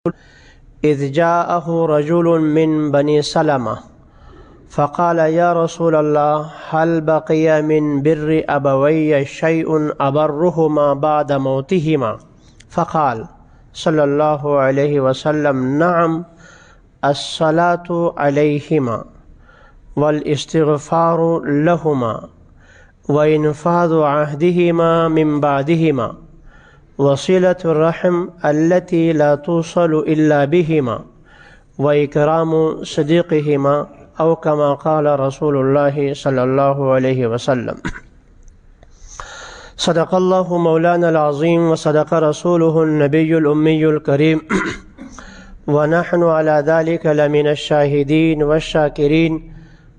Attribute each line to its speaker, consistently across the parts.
Speaker 1: إذ جاءه رجل من بني سلمة فقال يا رسول الله هل بقي من بر أبوي شيء أبرهما بعد موتهما؟ فقال صلى الله عليه وسلم نعم الصلاة عليهما والاستغفار لهما وإنفاذ عهدهما من بعدهما وصلة الرحم التي لا توصل إلا بهما وإكرام صديقهما أو كما قال رسول الله صلى الله عليه وسلم. صدق الله مولانا العظيم وصدق رسوله النبي الأمي الكريم ونحن على ذلك لمن الشاهدين والشاكرين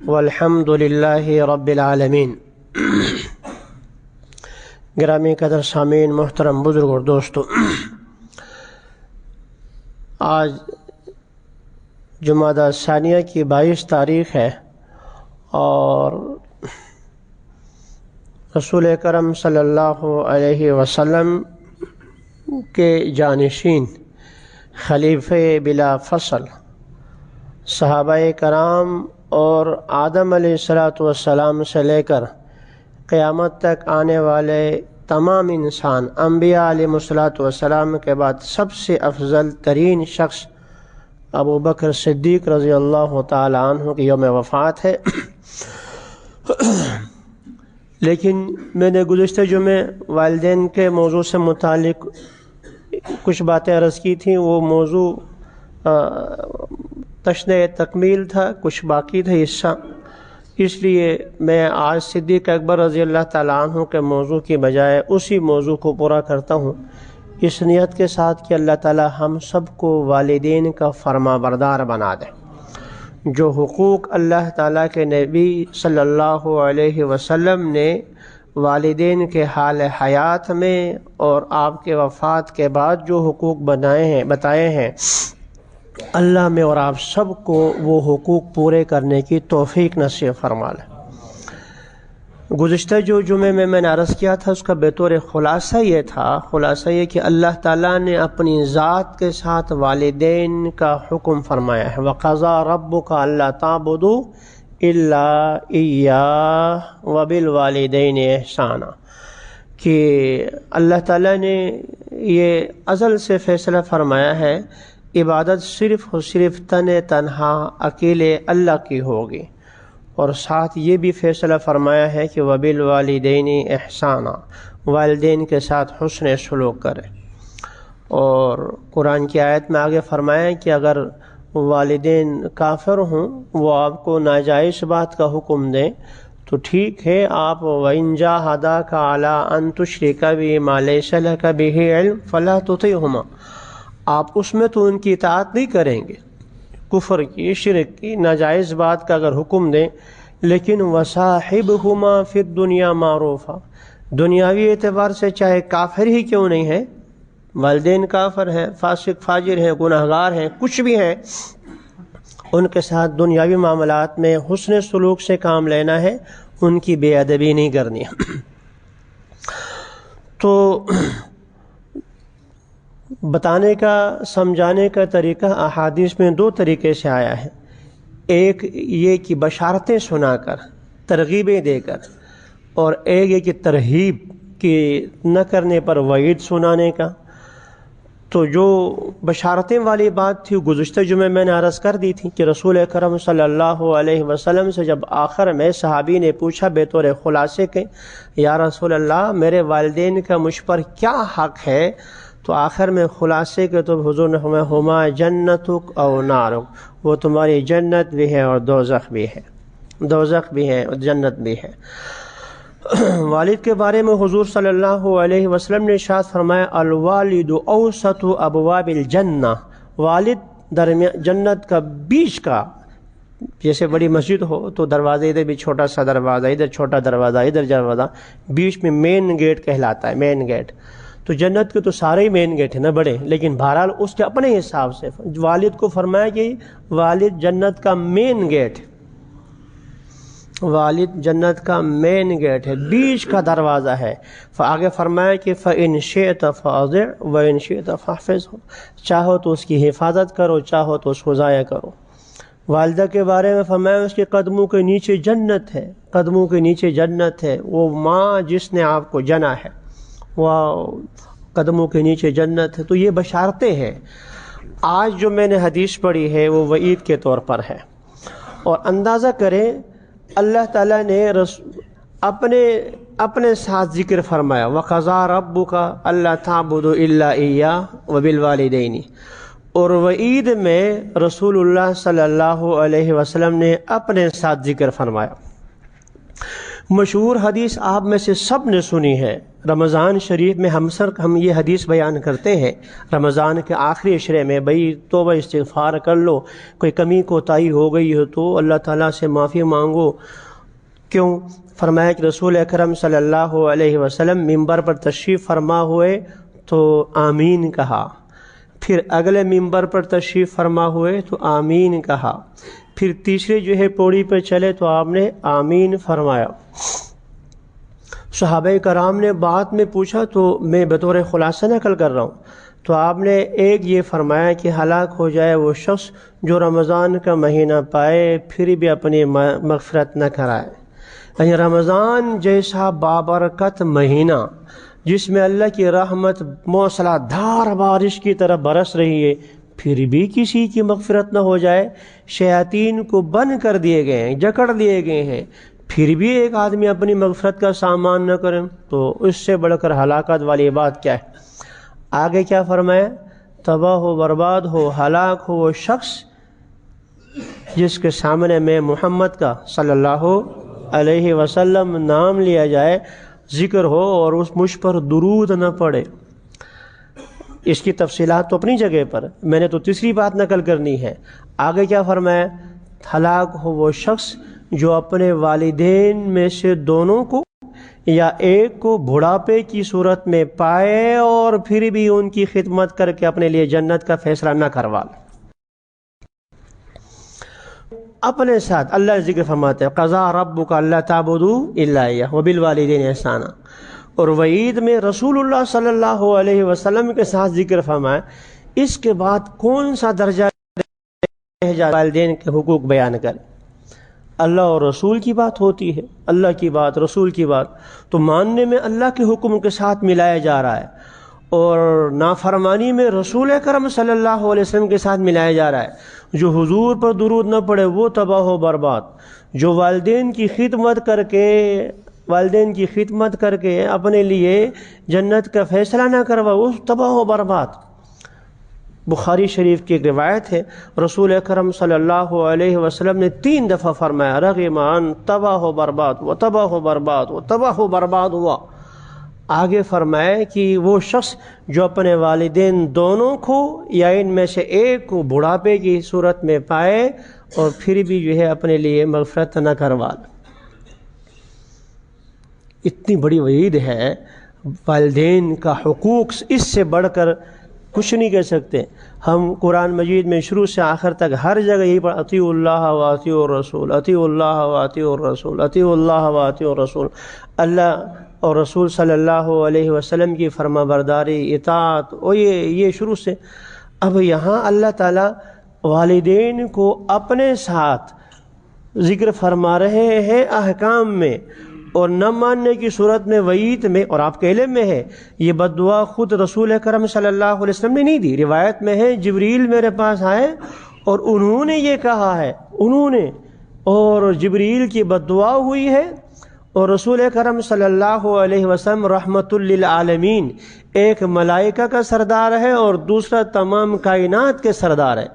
Speaker 1: والحمد لله رب العالمین. گرامی قدر سامعین، محترم بزرگ اور دوستو، آج جمادی ثانیہ کی 22 تاریخ ہے اور رسول کرم صلی اللہ علیہ وسلم کے جانشین خلیفہ بلا فصل صحابہ کرام اور آدم علیہ السلام سے لے کر قیامت تک آنے والے تمام انسان انبیاء علیہ السلام کے بعد سب سے افضل ترین شخص ابو بکر صدیق رضی اللہ تعالی عنہ کی یوم وفات ہے. لیکن میں نے گزشتہ جمعے والدین کے موضوع سے متعلق کچھ باتیں عرض کی تھیں. وہ موضوع تشنہ تکمیل تھا، کچھ باقی تھا حصہ، اس لیے میں آج صدیق اکبر رضی اللہ تعالیٰ عنہ کے موضوع کی بجائے اسی موضوع کو پورا کرتا ہوں، اس نیت کے ساتھ کہ اللہ تعالیٰ ہم سب کو والدین کا فرما بردار بنا دے. جو حقوق اللہ تعالیٰ کے نبی صلی اللہ علیہ وسلم نے والدین کے حال حیات میں اور آپ کے وفات کے بعد جو حقوق بتائے ہیں، اللہ میں اور آپ سب کو وہ حقوق پورے کرنے کی توفیق نصیب فرما لے. گزشتہ جو جمعے میں نے عرض کیا تھا اس کا بطور خلاصہ یہ کہ اللہ تعالیٰ نے اپنی ذات کے ساتھ والدین کا حکم فرمایا ہے. وَقَضَىٰ رَبُّكَ أَلَّا تَعْبُدُوا إِلَّا إِيَّاهُ وَبِالْوَالِدَيْنِ إِحْسَانًا، کہ اللہ تعالیٰ نے یہ ازل سے فیصلہ فرمایا ہے عبادت صرف اور صرف تنہا اکیلے اللہ کی ہوگی، اور ساتھ یہ بھی فیصلہ فرمایا ہے کہ وَبِالْوَالِدَيْنِ إِحْسَانًا، والدین کے ساتھ حسن سلوک کرے. اور قرآن کی آیت میں آگے فرمایا کہ اگر والدین کافر ہوں، وہ آپ کو ناجائز بات کا حکم دیں تو ٹھیک ہے، آپ وَإِن جَاهَدَاكَ عَلَىٰ أَن تُشْرِكَ بِي مَا لَيْسَ لَكَ بِهِ عِلْمٌ فَلَا تُطِعْهُمَا، آپ اس میں تو ان کی اطاعت نہیں کریں گے، کفر کی، شرک کی، ناجائز بات کا اگر حکم دیں. لیکن وَصَاحِبْهُمَا فِي الدُّنْيَا مَعْرُوفًا، دنیاوی اعتبار سے چاہے کافر ہی کیوں نہیں ہے، والدین کافر ہیں، فاسق فاجر ہیں، گناہگار ہیں، کچھ بھی ہیں، ان کے ساتھ دنیاوی معاملات میں حسن سلوک سے کام لینا ہے، ان کی بے ادبی نہیں کرنی ہے. تو بتانے کا، سمجھانے کا طریقہ احادیث میں 2 طریقے سے آیا ہے. ایک یہ کہ بشارتیں سنا کر، ترغیبیں دے کر، اور ایک یہ کہ ترہیب کی نہ کرنے پر وعید سنانے کا. تو جو بشارتیں والی بات تھی گزشتہ جمعے میں نے عرض کر دی تھی کہ رسول کرم صلی اللہ علیہ وسلم سے جب آخر میں صحابی نے پوچھا بطور خلاصے کے، یا رسول اللہ میرے والدین کا مجھ پر کیا حق ہے، تو آخر میں خلاصے کے تو حضور نے فرمایا ہما جنتک او نارک، وہ تمہاری جنت بھی ہے اور دوزخ بھی ہے، دوزخ بھی ہے اور جنت بھی ہے. والد کے بارے میں حضور صلی اللہ علیہ وسلم نے ارشاد فرمایا الوالد اوسط ابواب الجنہ، والد جنت کا بیچ کا، جیسے بڑی مسجد ہو تو دروازے ادھر بھی چھوٹا سا دروازہ، ادھر چھوٹا دروازہ، ادھر دروازہ، بیچ میں مین گیٹ کہلاتا ہے، مین گیٹ. تو جنت کے تو سارے ہی مین گیٹ ہیں نا بڑے، لیکن بہرحال اس کے اپنے حساب سے والد کو فرمایا کہ والد جنت کا مین گیٹ. والد جنت کا مین گیٹ ہے، بیچ کا دروازہ ہے۔ آگے فرمایا کہ فَإِنْ شِئْتَ فَأَطِعْ وَإِنْ شِئْتَ فَاحْفِظْهُ، چاہو تو اس کی حفاظت کرو، چاہو تو اس کو ضائع کرو۔ والدہ کے بارے میں فرمایا اس کے قدموں کے نیچے جنت ہے، قدموں کے نیچے جنت ہے۔ وہ ماں جس نے آپ کو جنا ہے وہ قدموں کے نیچے جنت ہے۔ تو یہ بشارتیں ہیں۔ آج جو میں نے حدیث پڑھی ہے وہ وعید کے طور پر ہے، اور اندازہ کریں اللہ تعالیٰ نے اپنے ساتھ ذکر فرمایا وَقَضَىٰ رَبُّكَ أَلَّا تَعْبُدُوا إِلَّا إِيَّاهُ وَبِالْوَالِدَيْنِ، اور وعید میں رسول اللہ صلی اللہ علیہ وسلم نے اپنے ساتھ ذکر فرمایا۔ مشہور حدیث آپ میں سے سب نے سنی ہے، رمضان شریف میں ہم یہ حدیث بیان کرتے ہیں رمضان کے آخری عشرے میں، بھئی توبہ استغفار کر لو، کوئی کمی کوتاہی ہو گئی ہو تو اللہ تعالیٰ سے معافی مانگو۔ کیوں؟ فرمایا کہ رسول اکرم صلی اللہ علیہ وسلم ممبر پر تشریف فرما ہوئے تو آمین کہا، پھر اگلے ممبر پر تشریف فرما ہوئے تو آمین کہا، پھر تیسرے جو ہے پوڑی پہ چلے تو آپ نے آمین فرمایا۔ صحابہ کرام نے بعد میں پوچھا تو میں بطور خلاصہ نقل کر رہا ہوں، تو آپ نے ایک یہ فرمایا کہ ہلاک ہو جائے وہ شخص جو رمضان کا مہینہ پائے پھر بھی اپنی مغفرت نہ کرائے۔ یعنی رمضان جیسا بابرکت مہینہ جس میں اللہ کی رحمت موسلا دھار بارش کی طرح برس رہی ہے، پھر بھی کسی کی مغفرت نہ ہو جائے، شیاطین کو بند کر دیے گئے ہیں، جکڑ دیے گئے ہیں، پھر بھی ایک آدمی اپنی مغفرت کا سامان نہ کرے، تو اس سے بڑھ کر ہلاکت والی بات کیا ہے؟ آگے کیا فرمایا؟ تباہ و برباد ہو، ہلاک ہو وہ شخص جس کے سامنے میں محمد کا صلی اللہ علیہ وسلم نام لیا جائے، ذکر ہو اور اس مجھ پر درود نہ پڑے۔ اس کی تفصیلات تو اپنی جگہ پر، میں نے تو تیسری بات نقل کرنی ہے۔ آگے کیا فرمایا؟ ہلاک ہو وہ شخص جو اپنے والدین میں سے دونوں کو یا ایک کو بڑھاپے کی صورت میں پائے اور پھر بھی ان کی خدمت کر کے اپنے لیے جنت کا فیصلہ نہ کروا لے۔ اپنے ساتھ اللہ ذکر فرماتے ہیں قضا ربک الا تعبدوا الا اياه وبالوالدین احسانا، اور وعید میں رسول اللہ صلی اللہ علیہ وسلم کے ساتھ ذکر فرمایا۔ اس کے بعد کون سا درجہ رہ جائے والدین کے حقوق بیان کرے؟ اللہ اور رسول کی بات ہوتی ہے، اللہ کی بات، رسول کی بات، تو ماننے میں اللہ کے حکم کے ساتھ ملایا جا رہا ہے، اور نافرمانی میں رسول اکرم صلی اللہ علیہ وسلم کے ساتھ ملایا جا رہا ہے۔ جو حضور پر درود نہ پڑے وہ تباہ و برباد، جو والدین کی خدمت کر کے اپنے لیے جنت کا فیصلہ نہ کروا وہ تباہ و برباد۔ بخاری شریف کی ایک روایت ہے، رسول اکرم صلی اللہ علیہ وسلم نے 3 دفعہ فرمایا رغم ان تباہ و برباد و تباہ و برباد و تباہ و برباد ہوا۔ آگے فرمایا کہ وہ شخص جو اپنے والدین دونوں کو یا ان میں سے ایک کو بڑھاپے کی صورت میں پائے اور پھر بھی جو ہے اپنے لیے مغفرت نہ کروا لے۔ اتنی بڑی وعید ہے، والدین کا حقوق اس سے بڑھ کر کچھ نہیں کہہ سکتے۔ ہم قرآن مجید میں شروع سے آخر تک ہر جگہ یہی پڑھ اطیعوا اللہ و اطیعوا الرسول، اطیعوا اللہ و اطیعوا الرسول، اطیعوا اللہ و اطیعوا الرسول۔ اللہ اور رسول صلی اللہ علیہ وسلم کی فرما برداری، اطاعت، اور یہ شروع سے۔ اب یہاں اللہ تعالیٰ والدین کو اپنے ساتھ ذکر فرما رہے ہیں احکام میں، اور نہ ماننے کی صورت میں وعید میں، اور آپ کے علم میں ہے یہ بد دعا خود رسول اکرم صلی اللہ علیہ وسلم نے نہیں دی، روایت میں ہے جبریل میرے پاس آئے اور انہوں نے یہ کہا ہے، اور جبریل کی بد دعا ہوئی ہے، اور رسول اکرم صلی اللہ علیہ وسلم رحمت للعالمین، ایک ملائکہ کا سردار ہے اور دوسرا تمام کائنات کے سردار ہے۔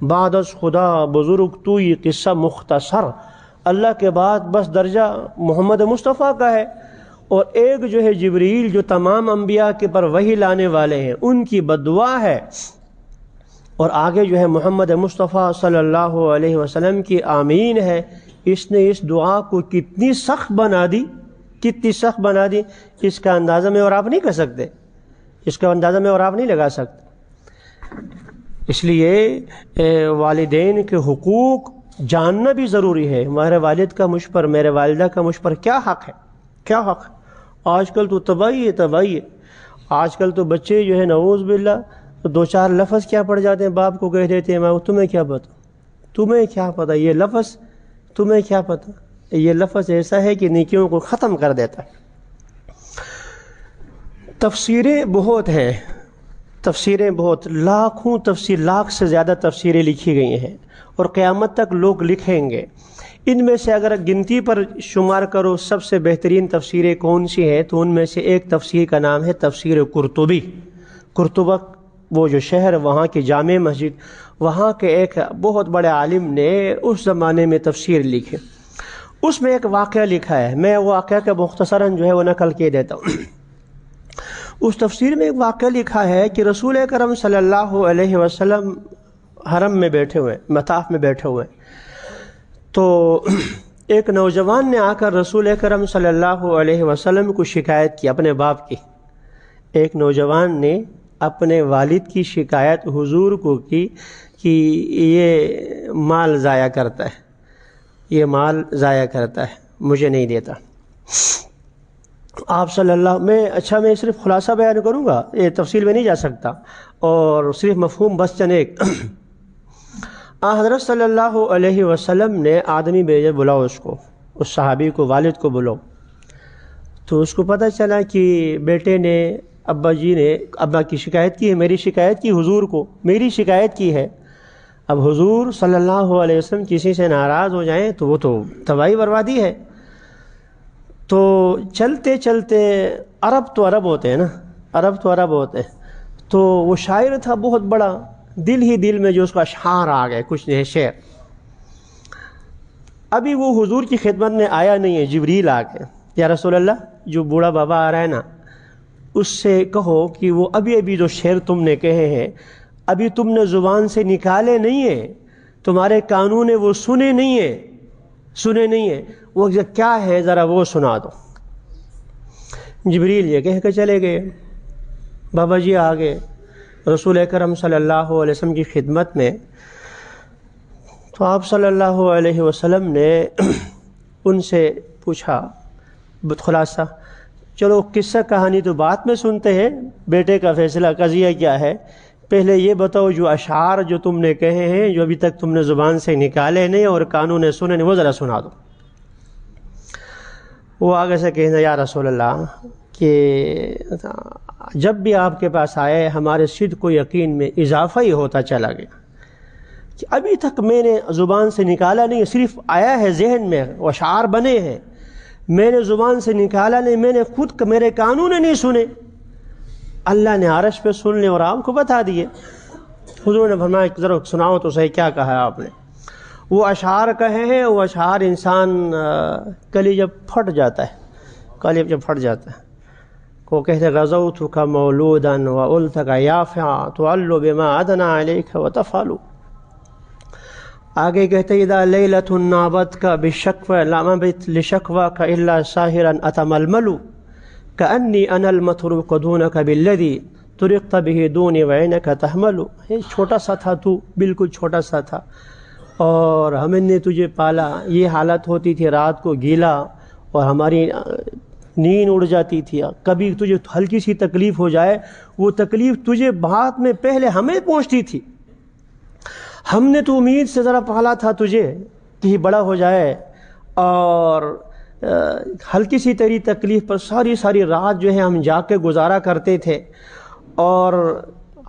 Speaker 1: بعد از خدا بزرگ تو یہ قصہ مختصر، اللہ کے بعد بس درجہ محمد مصطفیٰ کا ہے، اور ایک جو ہے جبریل جو تمام انبیاء کے پر وحی لانے والے ہیں ان کی بد دعا ہے، اور آگے جو ہے محمد مصطفیٰ صلی اللہ علیہ وسلم کی آمین ہے۔ اس نے اس دعا کو کتنی سخت بنا دی، اس کا اندازہ میں اور آپ نہیں کر سکتے، اس کا اندازہ میں اور آپ نہیں لگا سکتے۔ اس لیے والدین کے حقوق جاننا بھی ضروری ہے ہمارے والد کا مجھ پر، میرے والدہ کا مجھ پر کیا حق ہے، کیا حق ہے۔ آج کل تو تباہی ہے، تباہی ہے۔ آج کل تو بچے جو ہے نعوذ باللہ تو 2-4 لفظ کیا پڑ جاتے ہیں، باپ کو کہہ دیتے ہیں میں تمہیں کیا پتہ، تمہیں کیا پتہ، یہ لفظ تمہیں کیا پتہ، یہ لفظ ایسا ہے کہ نیکیوں کو ختم کر دیتا ہے۔ تفسیریں بہت ہیں، تفسیریں بہت، لاکھوں تفسیر، لاکھ سے زیادہ تفسیریں لکھی گئی ہیں اور قیامت تک لوگ لکھیں گے۔ ان میں سے اگر گنتی پر شمار کرو سب سے بہترین تفسیریں کون سی ہیں، تو ان میں سے ایک تفسیر کا نام ہے تفسیر قرطبی۔ قرطبہ وہ جو شہر، وہاں کی جامع مسجد، وہاں کے ایک بہت بڑے عالم نے اس زمانے میں تفسیر لکھی۔ اس میں ایک واقعہ لکھا ہے، میں وہ واقعہ کا مختصراً جو ہے وہ نقل کیے دیتا ہوں۔ اس تفسیر میں ایک واقعہ لکھا ہے کہ رسول اکرم صلی اللہ علیہ وسلم حرم میں بیٹھے ہوئے، مطاف میں بیٹھے ہوئے، تو ایک نوجوان نے آ کر رسول اکرم صلی اللہ علیہ وسلم کو شکایت کی اپنے باپ کی۔ ایک نوجوان نے اپنے والد کی شکایت حضور کو کی کہ یہ مال ضائع کرتا ہے، یہ مال ضائع کرتا ہے، مجھے نہیں دیتا۔ آپ صلی اللہ میں صرف خلاصہ بیان کروں گا، یہ تفصیل میں نہیں جا سکتا، اور صرف مفہوم بس چند ایک۔ حضرت صلی اللہ علیہ وسلم نے آدمی بھیجے، بلاؤ اس کو، اس صحابی کو، والد کو بلاؤ۔ تو اس کو پتہ چلا کہ بیٹے نے، ابا جی نے ابا کی شکایت کی ہے، میری شکایت کی حضور کو، میری شکایت کی ہے۔ اب حضور صلی اللہ علیہ وسلم کسی سے ناراض ہو جائیں تو وہ تو تباہی بربادی ہے۔ تو چلتے چلتے، عرب تو عرب ہوتے ہیں نا، عرب تو عرب ہوتے ہیں، تو وہ شاعر تھا بہت بڑا، دل ہی دل میں جو اس کا اشعار آ گئے، کچھ نہیں شعر۔ ابھی وہ حضور کی خدمت میں آیا نہیں ہے، جبریل آ گئے، یا رسول اللہ جو بوڑھا بابا آ رہا ہے نا، اس سے کہو کہ وہ ابھی جو شعر تم نے کہے ہیں ابھی تم نے زبان سے نکالے نہیں ہیں، تمہارے کانوں نے وہ سنے نہیں ہیں، وہ کیا ہے ذرا وہ سنا دو۔ جبریل یہ کہہ کے چلے گئے، بابا جی آ گئے رسول اکرم صلی اللہ علیہ وسلم کی خدمت میں۔ تو آپ صلی اللہ علیہ وسلم نے ان سے پوچھا خلاصہ، چلو قصہ کہانی تو بعد میں سنتے ہیں، بیٹے کا فیصلہ قضیہ کیا ہے، پہلے یہ بتاؤ جو اشعار جو تم نے کہے ہیں، جو ابھی تک تم نے زبان سے نکالے نہیں اور کانوں نے سنے نہیں، وہ ذرا سنا دو۔ وہ آگے سے کہنا، یا رسول اللہ کہ جب بھی آپ کے پاس آئے ہمارے صدق و یقین میں اضافہ ہی ہوتا چلا گیا، کہ ابھی تک میں نے زبان سے نکالا نہیں، صرف آیا ہے ذہن میں، اشعار بنے ہیں، میں نے زبان سے نکالا نہیں، میں نے خود میرے کانوں نے نہیں سنے۔ اللہ نے عرش پہ سن لے اور آپ کو بتا دیے۔ حضور نے فرمایا کہ ذرا سناؤ تو صحیح کیا کہا ہے آپ نے۔ وہ اشعار کہے ہیں، وہ اشعار انسان کلی جب پھٹ جاتا ہے، کلی جب پھٹ جاتا ہے، وہ کہتے غزوتک مولودا وعلتک یافعا تعل بما ادنا علیک وتفعل۔ آگے کہتے اذا لیلۃ نابتک بالشکوى لا مبت لشکواک الا ساہرا اتململ کانی انا المتروک دونک بالذی طرقت به دونی وعینک تحمل۔ چھوٹا سا تھا تو، بالکل چھوٹا سا تھا، اور ہم نے تجھے پالا، یہ حالت ہوتی تھی رات کو گیلا اور ہماری نیند اڑ جاتی تھی، کبھی تجھے ہلکی سی تکلیف ہو جائے، وہ تکلیف تجھے بعد میں پہلے ہمیں پہنچتی تھی، ہم نے تو امید سے ذرا پالا تھا تجھے کہ یہ بڑا ہو جائے، اور ہلکی سی تیری تکلیف پر ساری رات جو ہے ہم جا کے گزارا کرتے تھے، اور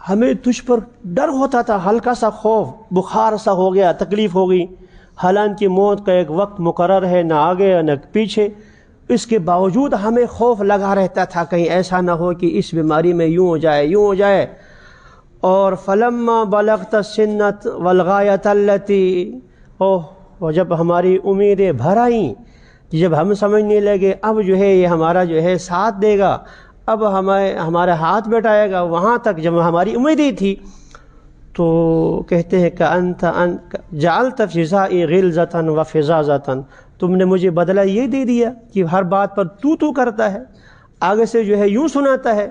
Speaker 1: ہمیں تجھ پر ڈر ہوتا تھا، ہلکا سا خوف، بخار سا ہو گیا، تکلیف ہو گئی، حالانکہ موت کا ایک وقت مقرر ہے، نہ آگے نہ پیچھے، اس کے باوجود ہمیں خوف لگا رہتا تھا کہیں ایسا نہ ہو کہ اس بیماری میں یوں ہو جائے۔ اور فلما بلغت السنۃ والغایۃ التی، اور جب ہماری امیدیں بھر آئیں، جب ہم سمجھنے لگے اب جو ہے یہ ہمارا جو ہے ساتھ دے گا، اب ہمارے ہاتھ بیٹھائے گا، وہاں تک جب ہماری امیدیں تھی، تو کہتے ہیں کہ انت جعلت فضائی غلظۃ وفظاظۃ، تم نے مجھے بدلہ یہ دے دیا کہ ہر بات پر تو کرتا ہے، آگے سے جو ہے یوں سناتا ہے۔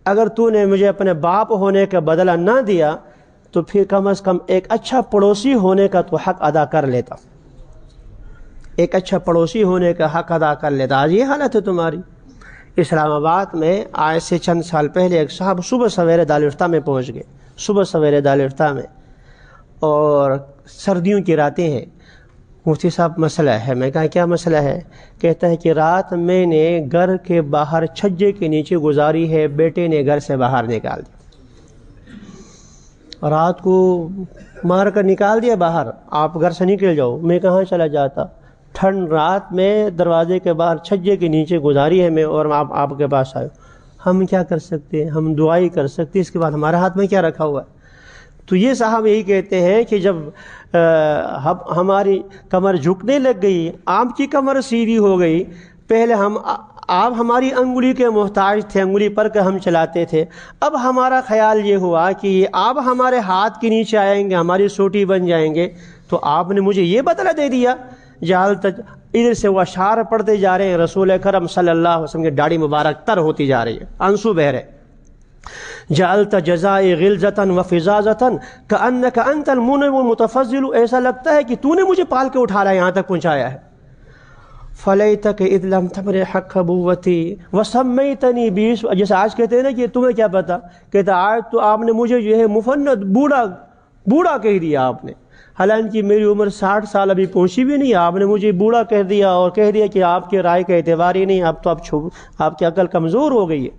Speaker 1: اگر تو نے مجھے اپنے باپ ہونے کا بدلہ نہ دیا تو پھر کم از کم ایک اچھا پڑوسی ہونے کا تو حق ادا کر لیتا، ایک اچھا پڑوسی ہونے کا حق ادا کر لیتا۔ آج یہ حالت ہے تمہاری۔ اسلام آباد میں آج سے چند سال پہلے ایک صاحب صبح سویرے دارالفتہ میں پہنچ گئے، صبح سویرے دارالفتہ میں، اور سردیوں کی راتیں ہیں۔ مفتی صاحب مسئلہ ہے۔ میں کہا کیا مسئلہ ہے؟ کہتا ہے کہ رات میں نے گھر کے باہر چھجے کے نیچے گزاری ہے، بیٹے نے گھر سے باہر نکال دیا، رات کو مار کر نکال دیا باہر، آپ گھر سے نکل جاؤ۔ میں کہاں چلا جاتا؟ ٹھنڈ رات میں دروازے کے باہر چھجے کے نیچے گزاری ہے میں، اور آپ کے پاس آئے۔ ہم کیا کر سکتے ہیں؟ ہم دعائی کر سکتے ہیں، اس کے بعد ہمارے ہاتھ میں کیا رکھا ہوا ہے؟ تو یہ صاحب یہی کہتے ہیں کہ جب ہماری کمر جھکنے لگ گئی، آپ کی کمر سیدھی ہو گئی، پہلے آپ ہماری انگلی کے محتاج تھے، انگلی پر کے ہم چلاتے تھے، اب ہمارا خیال یہ ہوا کہ یہ آپ ہمارے ہاتھ کے نیچے آئیں گے، ہماری سوٹی بن جائیں گے، تو آپ نے مجھے یہ بدلہ دے دیا۔ ادھر سے وہ اشعار پڑھتے جا رہے ہیں، رسول اکرم صلی اللہ علیہ وسلم کی داڑھی مبارک تر ہوتی جا رہی ہے، آنسو بہ رہے۔ جعلت جزائی غلظتاً وفزازتاً کأنک انت المنعم المتفضل، ایسا لگتا ہے کہ تو نے مجھے پال کے اٹھایا، یہاں تک پہنچایا ہے۔ فلیتک اذ لم تمر حق ابوتی وسمیتنی بیس، جیسے آج کہتے ہیں نا کہ تمہیں کیا پتا، کہتا آج تو آپ نے مجھے جو ہے مفند بوڑھا کہہ دیا آپ نے، حالانکہ میری عمر 60 سال ابھی پہنچی بھی نہیں، آپ نے مجھے بوڑھا کہہ دیا، اور کہہ دیا کہ آپ کے رائے کا اعتبار ہی نہیں، اب تو آپ کی عقل کمزور ہو گئی ہے۔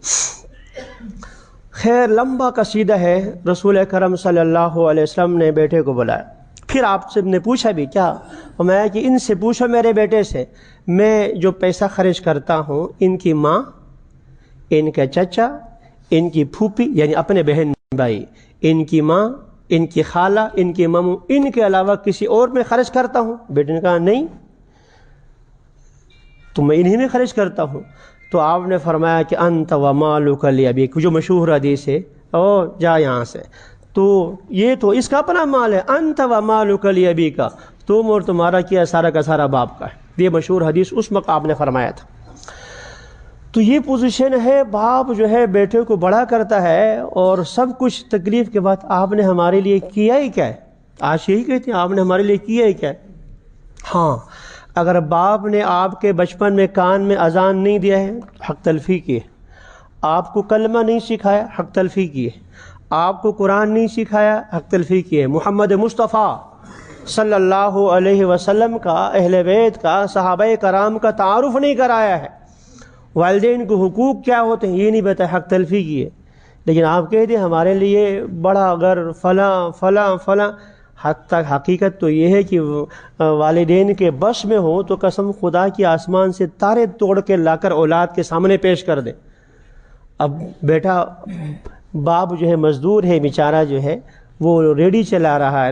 Speaker 1: خیر لمبا قصیدہ ہے۔ رسول اکرم صلی اللہ علیہ وسلم نے بیٹے کو بلایا، پھر آپ سے نے پوچھا بھی کیا، میں کہ ان سے پوچھو میرے بیٹے سے، میں جو پیسہ خرچ کرتا ہوں، ان کی ماں، ان کا چچا، ان کی پھوپھی یعنی اپنے بہن بھائی، ان کی ماں، ان کی خالہ، ان کی ماموں، ان کے علاوہ کسی اور میں خرچ کرتا ہوں؟ بیٹے نے کہا نہیں، تو میں انہی میں خرچ کرتا ہوں۔ تو آپ نے فرمایا کہ انت ومالک لابیک، جو مشہور حدیث ہے، او جا یہاں سے، تو یہ تو اس کا اپنا مال ہے، انت ومالک لابیک، تم اور تمہارا کیا سارا کا سارا باپ کا ہے، یہ مشہور حدیث اس وقت آپ نے فرمایا تھا۔ تو یہ پوزیشن ہے، باپ جو ہے بیٹے کو بڑا کرتا ہے، اور سب کچھ تکلیف کے بعد آپ نے ہمارے لیے کیا ہی کیا ہے؟ آج یہی کہتے ہیں آپ نے ہمارے لیے کیا ہی کیا ہے؟ ہاں، اگر باپ نے آپ کے بچپن میں کان میں اذان نہیں دیا ہے، حق تلفی کی ہے، آپ کو کلمہ نہیں سکھایا، حق تلفی کی ہے، آپ کو قرآن نہیں سکھایا، حق تلفی کی ہے، محمد مصطفیٰ صلی اللہ علیہ وسلم کا، اہل بیت کا، صحابہ کرام کا تعارف نہیں کرایا ہے، والدین کو حقوق کیا ہوتے ہیں یہ نہیں بتایا، حق تلفی کی ہے۔ لیکن آپ کہہ دیں ہمارے لیے بڑا گھر فلاں فلاں فلاں، حقیقت تو یہ ہے کہ والدین کے بس میں ہو تو قسم خدا کی آسمان سے تارے توڑ کے لا کر اولاد کے سامنے پیش کر دے۔ اب بیٹا، باپ جو ہے مزدور ہے بیچارہ، جو ہے وہ ریڈی چلا رہا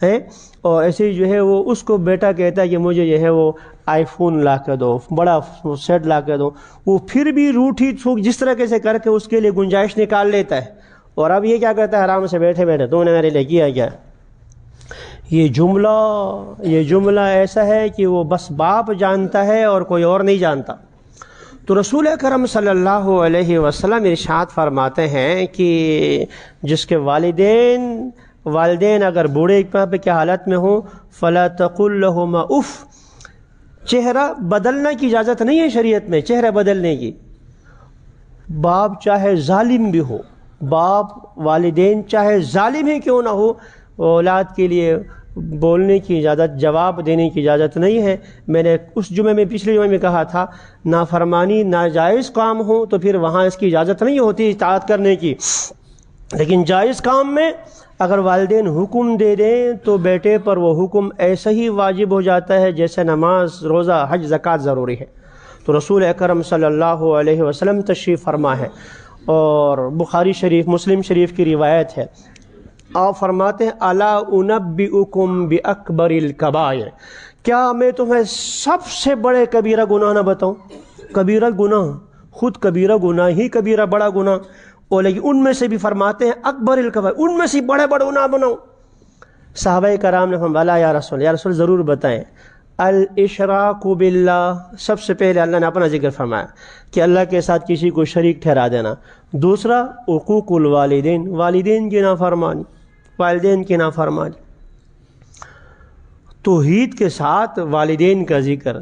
Speaker 1: ہے، اور ایسے جو ہے وہ اس کو بیٹا کہتا ہے کہ مجھے جو ہے وہ آئی فون لا کے دو، بڑا سیٹ لا کے دو، وہ پھر بھی روٹھی تھوک جس طرح سے کر کے اس کے لیے گنجائش نکال لیتا ہے، اور اب یہ کیا کرتا ہے آرام سے بیٹھے بیٹھے تو نے میرے لیے کیا کیا۔ یہ جملہ ایسا ہے کہ وہ بس باپ جانتا ہے اور کوئی اور نہیں جانتا۔ تو رسول اکرم صلی اللہ علیہ وسلم ارشاد فرماتے ہیں کہ جس کے والدین اگر بوڑھے پہ کیا حالت میں ہوں، فلا تقل لهما اف، چہرہ بدلنے کی اجازت نہیں ہے شریعت میں، چہرہ بدلنے کی۔ باپ چاہے ظالم بھی ہو، والدین چاہے ظالم ہی کیوں نہ ہو، اولاد کے لیے بولنے کی اجازت، جواب دینے کی اجازت نہیں ہے۔ میں نے اس پچھلے جمعے میں کہا تھا، نافرمانی ناجائز کام ہو تو پھر وہاں اس کی اجازت نہیں ہوتی اطاعت کرنے کی، لیکن جائز کام میں اگر والدین حکم دے دیں تو بیٹے پر وہ حکم ایسا ہی واجب ہو جاتا ہے جیسے نماز، روزہ، حج، زکوٰۃ ضروری ہے۔ تو رسول اکرم صلی اللہ علیہ وسلم تشریف فرما ہے، اور بخاری شریف، مسلم شریف کی روایت ہے، آپ فرماتے ہیں الا انبئکم باکبر الکبائر، کیا میں تمہیں سب سے بڑے کبیرہ گناہ نہ بتاؤں؟ کبیرہ گناہ، خود کبیرہ گناہ ہی کبیرہ بڑا گناہ، اور لیکن ان میں سے بھی فرماتے ہیں اکبر الکبائر، ان میں سے بڑے بڑے گناہ بناؤ۔ صحابہ کرام نے فرمایا یا رسول ضرور بتائیں۔ الاشراک باللہ، سب سے پہلے اللہ نے اپنا ذکر فرمایا کہ اللہ کے ساتھ کسی کو شریک ٹھہرا دینا۔ دوسرا عقوق الوالدین، والدین کی نافرمانی، والدین کی نافرمانی، توحید کے ساتھ والدین کا ذکر،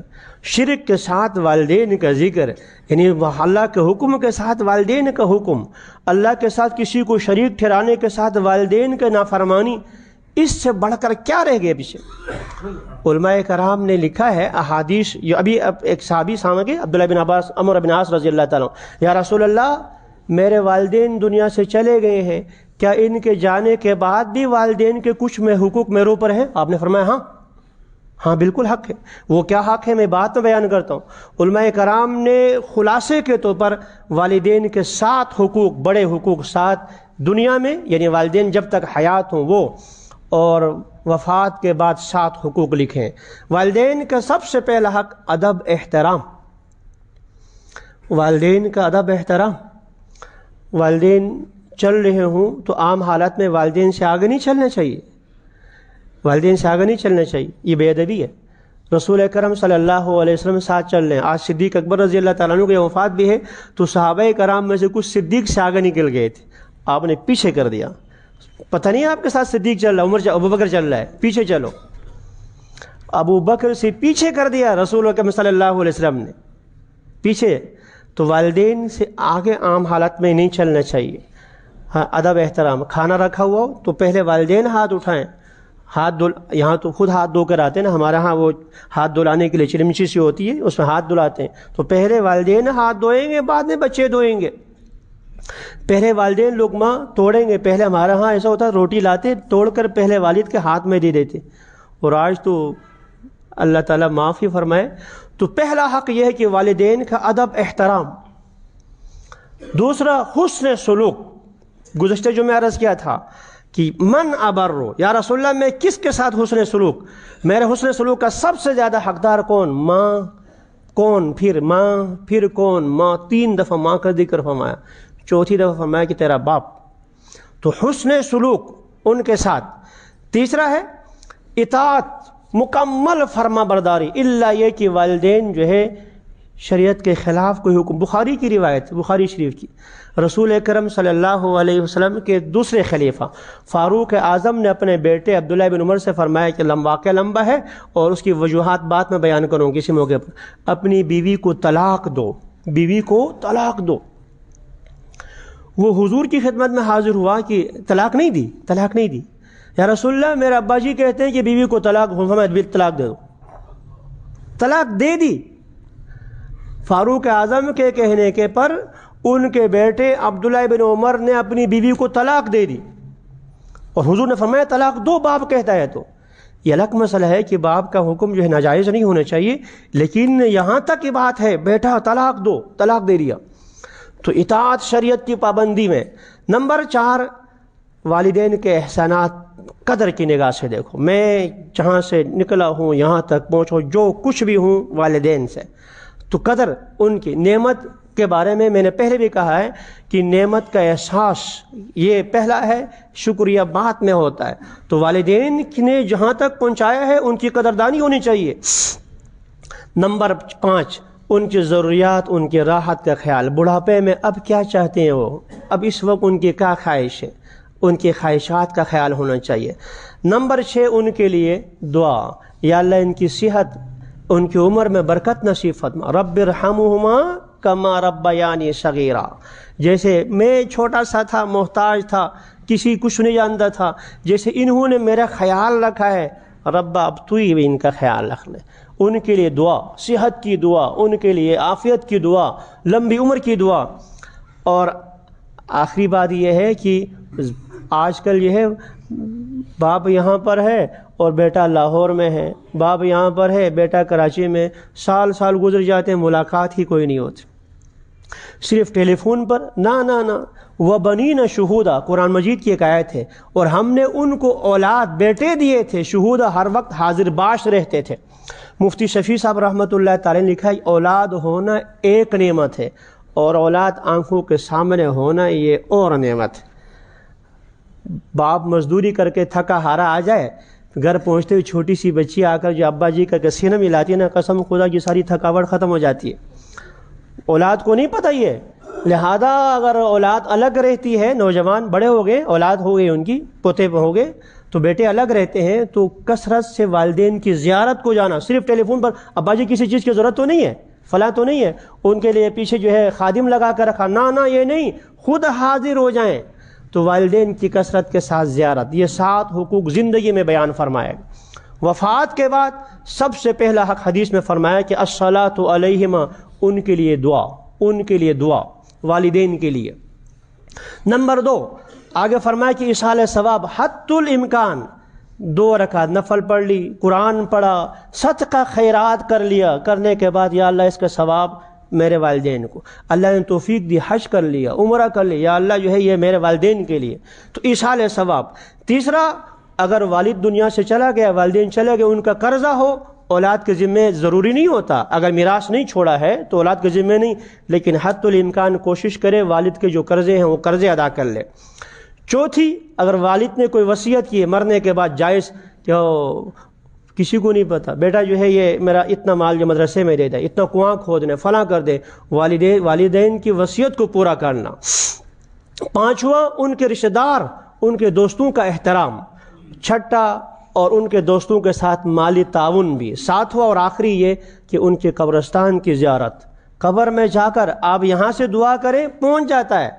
Speaker 1: شرک کے ساتھ والدین کا ذکر، یعنی اللہ کے حکم کے ساتھ والدین کا حکم، اللہ کے ساتھ کسی کو شریک ٹھہرانے کے ساتھ والدین کا نافرمانی، اس سے بڑھ کر کیا رہ گئے پیچھے؟ علماء کرام نے لکھا ہے احادیث، ابھی ایک صحابی سامنے کے عبداللہ بن عباس عمر بن عاص رضی اللہ تعالیٰ، یا رسول اللہ میرے والدین دنیا سے چلے گئے ہیں، کیا ان کے جانے کے بعد بھی والدین کے کچھ میں حقوق میرے اوپر ہیں؟ آپ نے فرمایا ہاں بالکل حق ہے۔ وہ کیا حق ہے میں بات میں بیان کرتا ہوں۔ علماء کرام نے خلاصے کے طور پر والدین کے 7 حقوق، بڑے حقوق 7 دنیا میں، یعنی والدین جب تک حیات ہوں وہ، اور وفات کے بعد 7 حقوق لکھے ہیں۔ والدین کا سب سے پہلا حق ادب احترام، والدین کا ادب احترام۔ والدین چل رہے ہوں تو عام حالات میں والدین سے آگے نہیں چلنا چاہیے، والدین سے آگے نہیں چلنا چاہیے، یہ بے ادبی ہے۔ رسول اکرم صلی اللہ علیہ وسلم ساتھ چل رہے ہیں، آج صدیق اکبر رضی اللہ تعالیٰ عنہ کی وفات بھی ہے تو صحابہ کرام میں سے کچھ صدیق سے آگے نکل گئے تھے، آپ نے پیچھے کر دیا۔ پتہ نہیں آپ کے ساتھ صدیق چل رہا ہے، ابو بکر چل رہا ہے، پیچھے چلو۔ ابو بکر سے پیچھے کر دیا رسول اکرم صلی اللہ علیہ وسلم نے، پیچھے۔ تو والدین سے آگے عام حالات میں نہیں چلنا چاہیے۔ ہاں ادب احترام، کھانا رکھا ہوا ہو تو پہلے والدین ہاتھ اٹھائیں، یہاں تو خود ہاتھ دھو کر آتے ہیں نا، ہمارے ہاں وہ ہاتھ دھلانے کے لیے چرمچی سی ہوتی ہے، اس میں ہاتھ دھلاتے ہیں، تو پہلے والدین ہاتھ دھوئیں گے، بعد میں بچے دھوئیں گے۔ پہلے والدین لقمہ توڑیں گے، پہلے ہمارے ہاں ایسا ہوتا ہے روٹی لاتے توڑ کر پہلے والد کے ہاتھ میں دے دیتے، اور آج تو اللہ تعالیٰ معافی فرمائے۔ تو پہلا حق یہ ہے کہ والدین کا ادب احترام۔ دوسرا حسن سلوک، گزشتہ جو میں عرض کیا تھا کہ من ابرو، یا رسول اللہ میں کس کے ساتھ حسن سلوک؟ میرے حسن سلوک کا سب سے زیادہ حقدار کون؟ ماں، کون؟ پھر ماں، پھر کون؟ ماں۔ 3 دفعہ ماں کا ذکر فرمایا، 4تھی دفعہ فرمایا کہ تیرا باپ۔ تو حسن سلوک ان کے ساتھ۔ تیسرا ہے اطاعت، مکمل فرما برداری، الا یہ کہ والدین جو ہے شریعت کے خلاف کوئی حکم۔ بخاری کی روایت، بخاری شریف کی، رسول اکرم صلی اللہ علیہ وسلم کے دوسرے خلیفہ فاروق اعظم نے اپنے بیٹے عبداللہ بن عمر سے فرمایا کہ واقعہ لمبا ہے اور اس کی وجوہات بعد میں بیان کروں کسی موقع پر، اپنی بیوی کو طلاق دو، بیوی کو طلاق دو۔ وہ حضور کی خدمت میں حاضر ہوا کہ طلاق نہیں دی، طلاق نہیں دی۔ یا رسول اللہ میرے ابا جی کہتے ہیں کہ بیوی کو طلاق طلاق دے دو، طلاق دے دی۔ فاروق اعظم کے کہنے کے پر ان کے بیٹے عبداللہ بن عمر نے اپنی بیوی کو طلاق دے دی، اور حضور نے فرمایا طلاق دو، باپ کہتا ہے۔ تو یہ الگ مسئلہ ہے کہ باپ کا حکم جو ہے ناجائز نہیں ہونا چاہیے، لیکن یہاں تک کی بات ہے بیٹا طلاق دو، طلاق دے دیا۔ تو اطاعت شریعت کی پابندی میں۔ نمبر 4، والدین کے احسانات قدر کی نگاہ سے دیکھو۔ میں جہاں سے نکلا ہوں یہاں تک پہنچو، جو کچھ بھی ہوں والدین سے، تو قدر ان کی نعمت کے بارے میں نے پہلے بھی کہا ہے کہ نعمت کا احساس یہ پہلا ہے، شکریہ بعد میں ہوتا ہے۔ تو والدین نے جہاں تک پہنچایا ہے ان کی قدردانی ہونی چاہیے۔ نمبر 5، ان کی ضروریات، ان کی راحت کا خیال۔ بڑھاپے میں اب کیا چاہتے ہیں وہ، اب اس وقت ان کی کیا خواہش ہے، ان کی خواہشات کا خیال ہونا چاہیے۔ نمبر 6، ان کے لیے دعا، یا اللہ ان کی صحت، ان کی عمر میں برکت نصیب فرما، رب ارحمہما کما ربیانی صغیرا۔ جیسے میں چھوٹا سا تھا، محتاج تھا، کسی کچھ نہیں جانتا تھا، جیسے انہوں نے میرا خیال رکھا ہے، رب اب تو ہی ان کا خیال رکھ لے۔ ان کے لیے دعا، صحت کی دعا، ان کے لیے عافیت کی دعا، لمبی عمر کی دعا۔ اور آخری بات یہ ہے کہ آج کل یہ ہے باپ یہاں پر ہے اور بیٹا لاہور میں ہے، باپ یہاں پر ہے بیٹا کراچی میں، سال سال گزر جاتے ہیں، ملاقات ہی کوئی نہیں ہوتی، صرف ٹیلی فون پر۔ نہ وَبَنِينَ شُهُودًا، قرآن مجید کی ایک آیت ہے، اور ہم نے ان کو اولاد بیٹے دیے تھے، شہودہ ہر وقت حاضر باش رہتے تھے۔ مفتی شفیع صاحب رحمۃ اللہ تعالی نے لکھا ہے اولاد ہونا ایک نعمت ہے، اور اولاد آنکھوں کے سامنے ہونا یہ اور نعمت ہے۔ باپ مزدوری کر کے تھکا ہارا آ جائے، گھر پہنچتے ہوئے چھوٹی سی بچی آ کر جو ابا جی کا سینہ ملاتی ہے نا، قسم خدا کی ساری تھکاوٹ ختم ہو جاتی ہے۔ اولاد کو نہیں پتہ یہ لہذا اگر اولاد الگ رہتی ہے، نوجوان بڑے ہو گئے، اولاد ہو گئی ان کی، پوتے ہو گئے، تو بیٹے الگ رہتے ہیں، تو کثرت سے والدین کی زیارت کو جانا، صرف ٹیلی فون پر ابا جی کسی چیز کی ضرورت تو نہیں ہے، فلاں تو نہیں ہے، ان کے لیے پیچھے جو ہے خادم لگا کر رکھا، نہ یہ نہیں، خود حاضر ہو جائیں، تو والدین کی کثرت کے ساتھ زیارت، یہ 7 حقوق زندگی میں بیان فرمایا۔ وفات کے بعد سب سے پہلا حق حدیث میں فرمایا کہ الصلاۃ علیہما، ان کے لیے دعا، ان کے لیے دعا، والدین کے لیے۔ نمبر 2 آگے فرمایا کہ ایصال ثواب، حتی الامکان 2 رکعت نفل پڑھ لی، قرآن پڑھا، صدقہ خیرات کر لیا، کرنے کے بعد یا اللہ اس کا ثواب میرے والدین کو، اللہ نے توفیق دی، حج کر لیا، عمرہ کر لیا، یا اللہ جو ہے یہ میرے والدین کے لیے، تو ایصال ثواب۔ تیسرا، اگر والد دنیا سے چلا گیا، والدین چلے گئے، ان کا قرضہ ہو، اولاد کے ذمے ضروری نہیں ہوتا، اگر میراث نہیں چھوڑا ہے تو اولاد کے ذمے نہیں، لیکن حتی الامکان کوشش کرے والد کے جو قرضے ہیں وہ قرضے ادا کر لے۔ چوتھی، اگر والد نے کوئی وصیت کی ہے مرنے کے بعد، جائز کہ کسی کو نہیں پتا، بیٹا جو ہے یہ میرا اتنا مال جو مدرسے میں دے دے، اتنا کنواں کھود دے، فلاں کر دے، والدین کی وصیت کو پورا کرنا۔ 5واں، ان کے رشتہ دار، ان کے دوستوں کا احترام۔ 6، اور ان کے دوستوں کے ساتھ مالی تعاون بھی۔ 7واں اور آخری یہ کہ ان کے قبرستان کی زیارت، قبر میں جا کر آپ یہاں سے دعا کریں پہنچ جاتا ہے،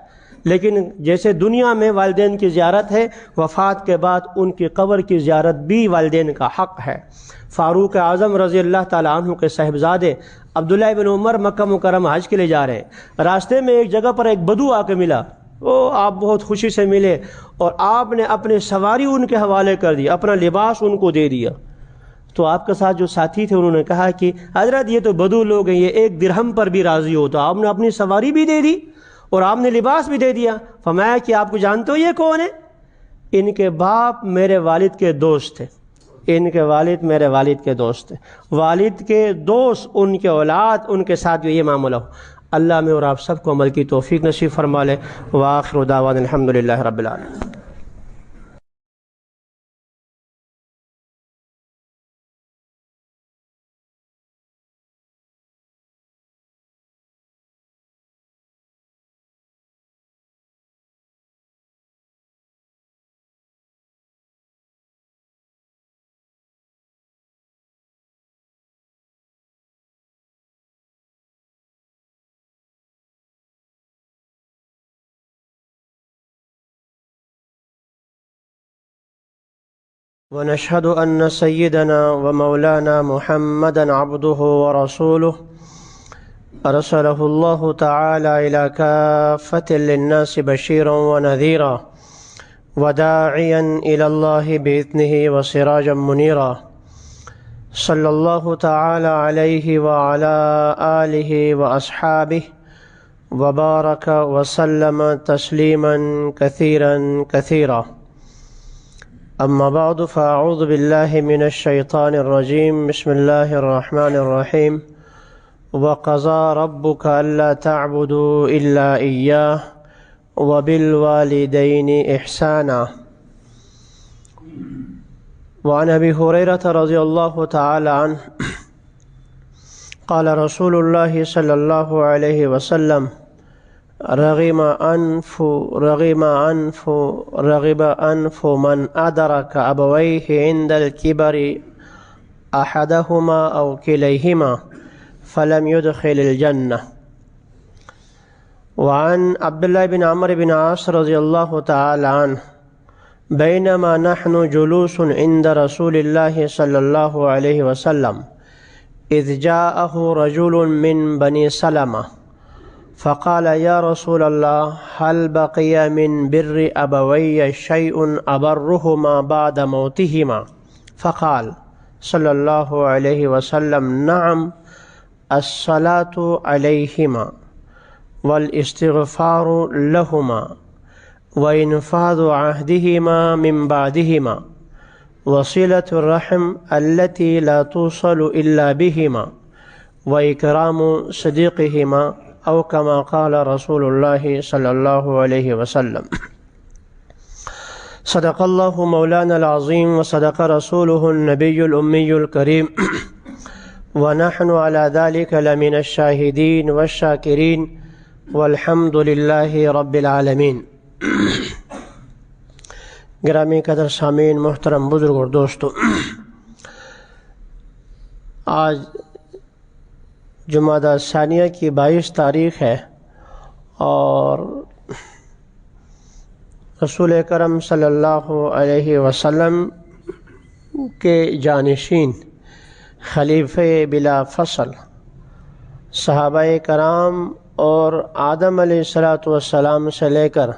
Speaker 1: لیکن جیسے دنیا میں والدین کی زیارت ہے، وفات کے بعد ان کی قبر کی زیارت بھی والدین کا حق ہے۔ فاروق اعظم رضی اللہ تعالیٰ عنہ کے صاحبزادے عبداللہ بن عمر مکہ مکرمہ حج کے لیے جا رہے ہیں، راستے میں ایک جگہ پر ایک بدو آ کے ملا، آپ بہت خوشی سے ملے اور آپ نے اپنی سواری ان کے حوالے کر دی، اپنا لباس ان کو دے دیا۔ تو آپ کے ساتھ جو ساتھی تھے انہوں نے کہا کہ حضرت یہ تو بدو لوگ ہیں، یہ 1 درہم پر بھی راضی ہو، تو آپ نے اپنی سواری بھی دے دی اور آپ نے لباس بھی دے دیا۔ فرمایا کہ آپ کو جانتے ہو یہ کون ہے؟ ان کے باپ میرے والد کے دوست تھے، ان کے والد میرے والد کے دوست تھے، والد کے دوست ان کے اولاد ان کے ساتھ جو یہ معاملہ ہو۔ اللہ میں اور آپ سب کو عمل کی توفیق نصیب فرما لے۔ وآخر دعوانا الحمدللہ رب العالمین۔ ونشهد أن سيدنا ومولانا محمدا عبده ورسوله أرسله الله تعالى إلى كافة للناس بشيرا ونذيرا وداعيا إلى الله بإذنه وسراجا منيرا، صلى الله تعالى عليه وعلى آله وأصحابه وبارك وسلم تسليما كثيرا كثيرا۔ أما بعد، فأعوذ بالله من الشيطان الرجيم، بسم الله الرحمن الرحيم۔ وقضى ربك ألا تعبدوا إلا إياه وبالوالدين إحسانا۔ وعن أبي هريرة رضي الله تعالى عنه قال رسول الله صلى الله عليه وسلم: رغم أنف من أدرك أبويه عند الكبر أحدهما أو كليهما فلم يدخل الجنة۔ وعن عبد الله بن عمرو بن عاص رضي الله تعالى عنه: بينما نحن جلوس عند رسول الله صلى الله عليه وسلم إذ جاءه رجل من بني سلمة فقال: يا رسول الله، هل بقي من بر أبوي شيء أبرهما بعد موتهما؟ فقال صلى الله عليه وسلم: نعم، الصلاة عليهما والاستغفار لهما وإنفاذ عهدهما من بعدهما وصلة الرحم التي لا توصل إلا بهما وإكرام صديقهما، أو كما قال رسول الله صلى الله عليه وسلم۔ صدق الله مولانا العظيم وصدق رسوله النبي الأمي الكريم، ونحن على ذلك لمن الشاهدين والشاكرين والحمد للہ رب العالمین۔ گرامی قدر سامعین، محترم بزرگ اور دوستو، آج جمادی ثانیہ کی 22 تاریخ ہے اور رسول کرم صلی اللہ علیہ وسلم کے جانشین خلیفہ بلا فصل صحابہ کرام اور آدم علیہ السلام سے لے کر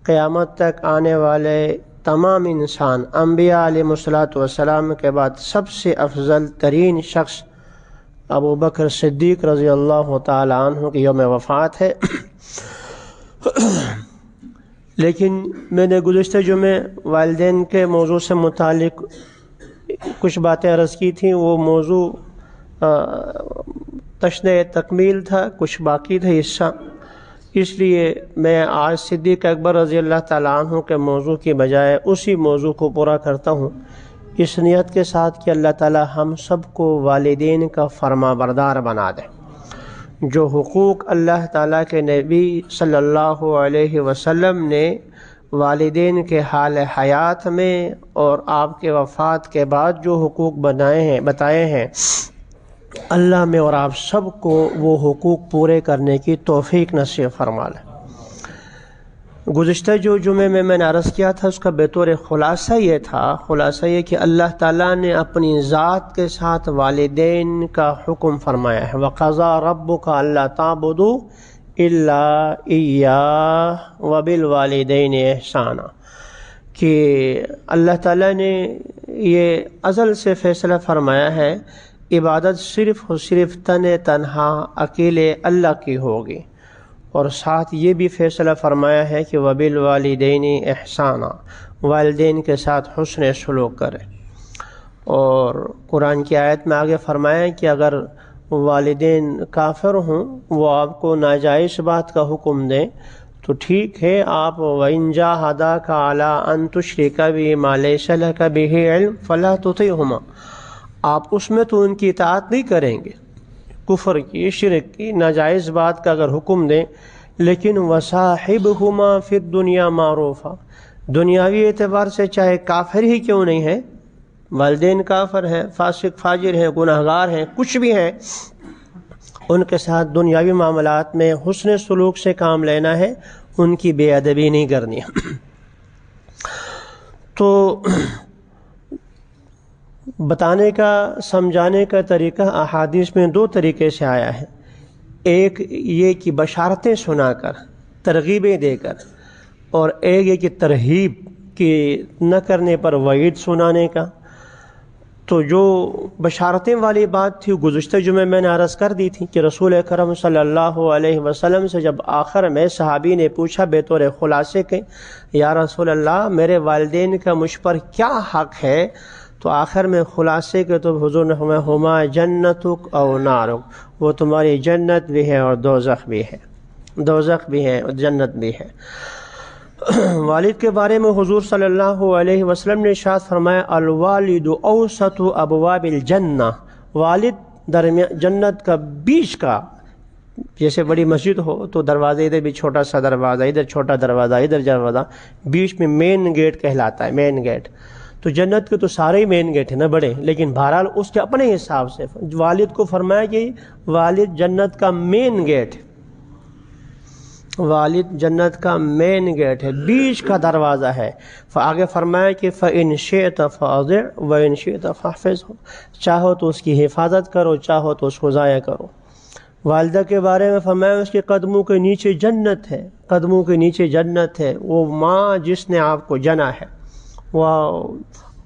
Speaker 1: قیامت تک آنے والے تمام انسان انبیاء علیہ السلام کے بعد سب سے افضل ترین شخص ابو بکر صدیق رضی اللہ تعالی عنہ کی یوم وفات ہے۔ لیکن میں نے گزشتہ جمعے والدین کے موضوع سے متعلق کچھ باتیں عرض کی تھیں، وہ موضوع تشنہ تکمیل تھا، کچھ باقی تھا حصہ، اس لیے میں آج صدیق اکبر رضی اللہ تعالیٰ عنہ کے موضوع کی بجائے اسی موضوع کو پورا کرتا ہوں، اس نیت کے ساتھ کہ اللہ تعالیٰ ہم سب کو والدین کا فرما بردار بنا دے۔ جو حقوق اللہ تعالیٰ کے نبی صلی اللہ علیہ وسلم نے والدین کے حال حیات میں اور آپ کے وفات کے بعد جو حقوق بتائے ہیں، اللہ میں اور آپ سب کو وہ حقوق پورے کرنے کی توفیق نصیب فرما لے۔ گزشتہ جو جمعے میں نے عرض کیا تھا اس کا بطور خلاصہ یہ کہ اللہ تعالیٰ نے اپنی ذات کے ساتھ والدین کا حکم فرمایا ہے، وَقَضَىٰ رَبُّكَ أَلَّا تَعْبُدُوا إِلَّا إِيَّاهُ وَبِالْوَالِدَيْنِ إِحْسَانًا، کہ اللہ تعالیٰ نے یہ ازل سے فیصلہ فرمایا ہے عبادت صرف اور صرف تنہا اکیلے اللہ کی ہوگی، اور ساتھ یہ بھی فیصلہ فرمایا ہے کہ وَبِالْوَالِدَيْنِ إِحْسَانًا، والدین کے ساتھ حسن سلوک کرے۔ اور قرآن کی آیت میں آگے فرمایا کہ اگر والدین کافر ہوں، وہ آپ کو ناجائز بات کا حکم دیں تو ٹھیک ہے، آپ وَإِن جَاهَدَاكَ عَلَىٰ أَن تُشْرِكَ بِي مَا لَيْسَ لَكَ بِهِ عِلْمٌ فَلَا تُطِعْهُمَا، آپ اس میں تو ان کی اطاعت نہیں کریں گے، کفر کی، شرک کی، ناجائز بات کا اگر حکم دیں، لیکن وَصَاحِبْهُمَا فِي الدُّنْيَا مَعْرُوفًا، دنیاوی اعتبار سے چاہے کافر ہی کیوں نہیں ہے، والدین کافر ہیں، فاسق فاجر ہیں، گناہگار ہیں، کچھ بھی ہیں، ان کے ساتھ دنیاوی معاملات میں حسن سلوک سے کام لینا ہے، ان کی بے ادبی نہیں کرنی ہے۔ تو بتانے کا، سمجھانے کا طریقہ احادیث میں دو طریقے سے آیا ہے، ایک یہ کہ بشارتیں سنا کر، ترغیبیں دے کر، اور ایک یہ کہ ترہیب کہ نہ کرنے پر وعید سنانے کا۔ تو جو بشارتیں والی بات تھی گزشتہ جمعے میں نے عرض کر دی تھی کہ رسول کرم صلی اللہ علیہ وسلم سے جب آخر میں صحابی نے پوچھا بطور خلاصے کے، یا رسول اللہ میرے والدین کا مجھ پر کیا حق ہے، تو آخر میں خلاصے کے تو حضور نے فرمایا ہما جنتک او نارک، وہ تمہاری جنت بھی ہے اور دوزخ بھی ہے، دوزخ بھی ہے اور جنت بھی ہے۔ والد کے بارے میں حضور صلی اللہ علیہ وسلم نے ارشاد فرمایا الوالد اوسط ابواب الجنہ، والد جنت کا بیچ کا، جیسے بڑی مسجد ہو تو دروازے ادھر بھی چھوٹا سا دروازہ، ادھر چھوٹا دروازہ، ادھر دروازہ، بیچ میں مین گیٹ کہلاتا ہے، مین گیٹ۔ تو جنت کے تو سارے ہی مین گیٹ ہیں نا بڑے، لیکن بہرحال اس کے اپنے حساب سے والد کو فرمایا کہ والد جنت کا مین گیٹ، والد جنت کا مین گیٹ ہے، بیچ کا دروازہ ہے۔ آگے فرمایا کہ فَإِن شِئْتَ فَأَطِعْ وَإِن شِئْتَ فَاحْفِظْهُ، چاہو تو اس کی حفاظت کرو، چاہو تو اس کو ضائع کرو۔ والدہ کے بارے میں فرمایا اس کے قدموں کے نیچے جنت ہے، قدموں کے نیچے جنت ہے، وہ ماں جس نے آپ کو جنا ہے، وہ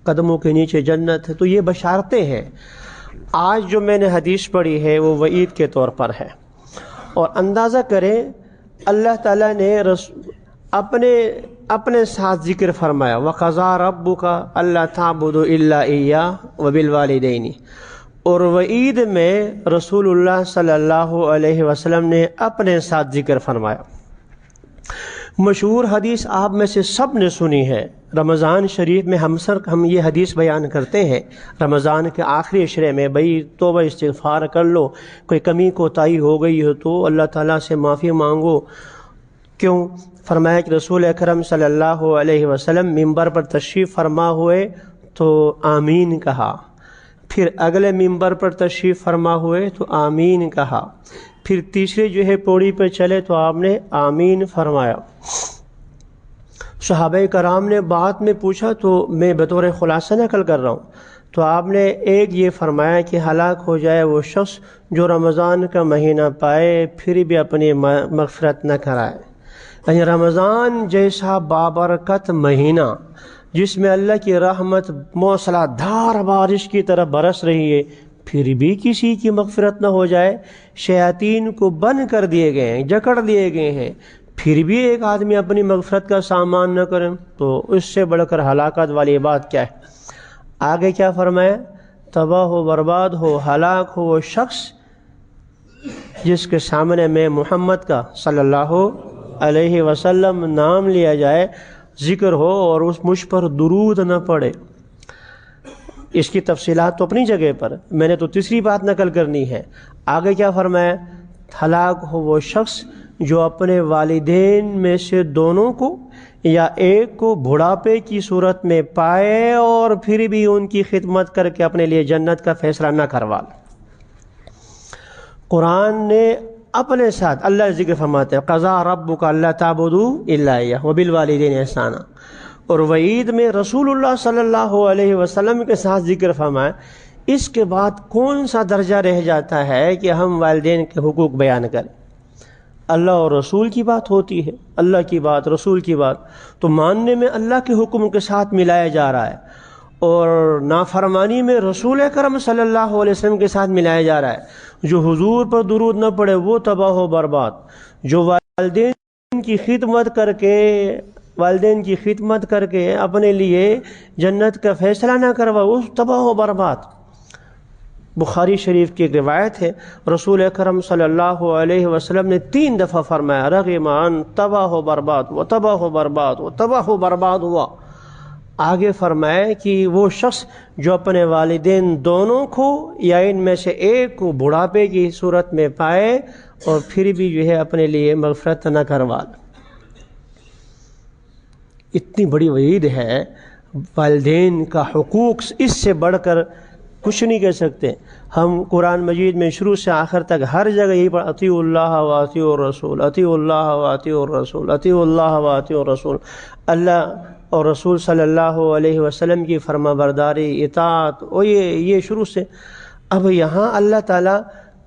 Speaker 1: قدموں کے نیچے جنت ہے۔ تو یہ بشارتیں ہیں۔ آج جو میں نے حدیث پڑھی ہے وہ وعید کے طور پر ہے، اور اندازہ کریں اللہ تعالیٰ نے اپنے ساتھ ذکر فرمایا وَقَضَىٰ رَبُّكَ أَلَّا تَعْبُدُوا إِلَّا إِيَّاهُ وَبِالْوَالِدَيْنِ، اور وعید میں رسول اللہ صلی اللہ علیہ وسلم نے اپنے ساتھ ذکر فرمایا۔ مشہور حدیث آپ میں سے سب نے سنی ہے، رمضان شریف میں ہم یہ حدیث بیان کرتے ہیں رمضان کے آخری عشرے میں، بھئی توبہ استغفار کر لو، کوئی کمی کوتاہی ہو گئی ہو تو اللہ تعالیٰ سے معافی مانگو۔ کیوں؟ فرمایا کہ رسول اکرم صلی اللہ علیہ وسلم ممبر پر تشریف فرما ہوئے تو آمین کہا، پھر اگلے ممبر پر تشریف فرما ہوئے تو آمین کہا، پھر تیسرے جو ہے پوڑی پہ چلے تو آپ نے آمین فرمایا۔ صحابہ کرام نے بعد میں پوچھا تو میں بطور خلاصہ نقل کر رہا ہوں، تو آپ نے ایک یہ فرمایا کہ ہلاک ہو جائے وہ شخص جو رمضان کا مہینہ پائے پھر بھی اپنی مغفرت نہ کرائے۔ یعنی رمضان جیسا بابرکت مہینہ جس میں اللہ کی رحمت موسلا دھار بارش کی طرح برس رہی ہے، پھر بھی کسی کی مغفرت نہ ہو جائے، شیاطین کو بند کر دیے گئے ہیں، جکڑ دیے گئے ہیں، پھر بھی ایک آدمی اپنی مغفرت کا سامان نہ کرے تو اس سے بڑھ کر ہلاکت والی بات کیا ہے؟ آگے کیا فرمایا؟ تباہ ہو، برباد ہو، ہلاک ہو وہ شخص جس کے سامنے میں محمد کا صلی اللہ علیہ وسلم نام لیا جائے، ذکر ہو اور اس مجھ پر درود نہ پڑے۔ اس کی تفصیلات تو اپنی جگہ پر، میں نے تو تیسری بات نقل کرنی ہے۔ آگے کیا فرمایا؟ ہلاک ہو وہ شخص جو اپنے والدین میں سے دونوں کو یا ایک کو بڑھاپے کی صورت میں پائے اور پھر بھی ان کی خدمت کر کے اپنے لیے جنت کا فیصلہ نہ کروا لے۔ قرآن نے اپنے ساتھ اللہ ذکر فرماتے ہیں قضا ربک الا تعبدوا الا ایہ وبالوالدین احسانا، اور وعید میں رسول اللہ صلی اللہ علیہ وسلم کے ساتھ ذکر فرمایا۔ اس کے بعد کون سا درجہ رہ جاتا ہے کہ ہم والدین کے حقوق بیان کریں؟ اللہ اور رسول کی بات ہوتی ہے، اللہ کی بات، رسول کی بات، تو ماننے میں اللہ کے حکم کے ساتھ ملایا جا رہا ہے اور نافرمانی میں رسول اکرم صلی اللہ علیہ وسلم کے ساتھ ملایا جا رہا ہے۔ جو حضور پر درود نہ پڑے وہ تباہ و برباد، جو والدین کی خدمت کر کے اپنے لیے جنت کا فیصلہ نہ کروا وہ تباہ و برباد۔ بخاری شریف کی ایک روایت ہے، رسول اکرم صلی اللہ علیہ وسلم نے 3 دفعہ فرمایا رغم ان تباہ و برباد و تباہ و برباد و تباہ و برباد ہوا۔ آگے فرمایا کہ وہ شخص جو اپنے والدین دونوں کو یا ان میں سے ایک کو بڑھاپے کی صورت میں پائے اور پھر بھی جو ہے اپنے لیے مغفرت نہ کروا لے۔ اتنی بڑی وعید ہے، والدین کا حقوق اس سے بڑھ کر کچھ نہیں کہہ سکتے۔ ہم قرآن مجید میں شروع سے آخر تک ہر جگہ یہی پڑھ اطیعوا اللہ و اطیعوا الرسول، اطیعوا اللہ و اطیعوا الرسول، اطیعوا اللہ و اطیعوا الرسول۔ اللہ اور رسول صلی اللہ علیہ وسلم کی فرما برداری، اطاعت، اور یہ شروع سے۔ اب یہاں اللہ تعالیٰ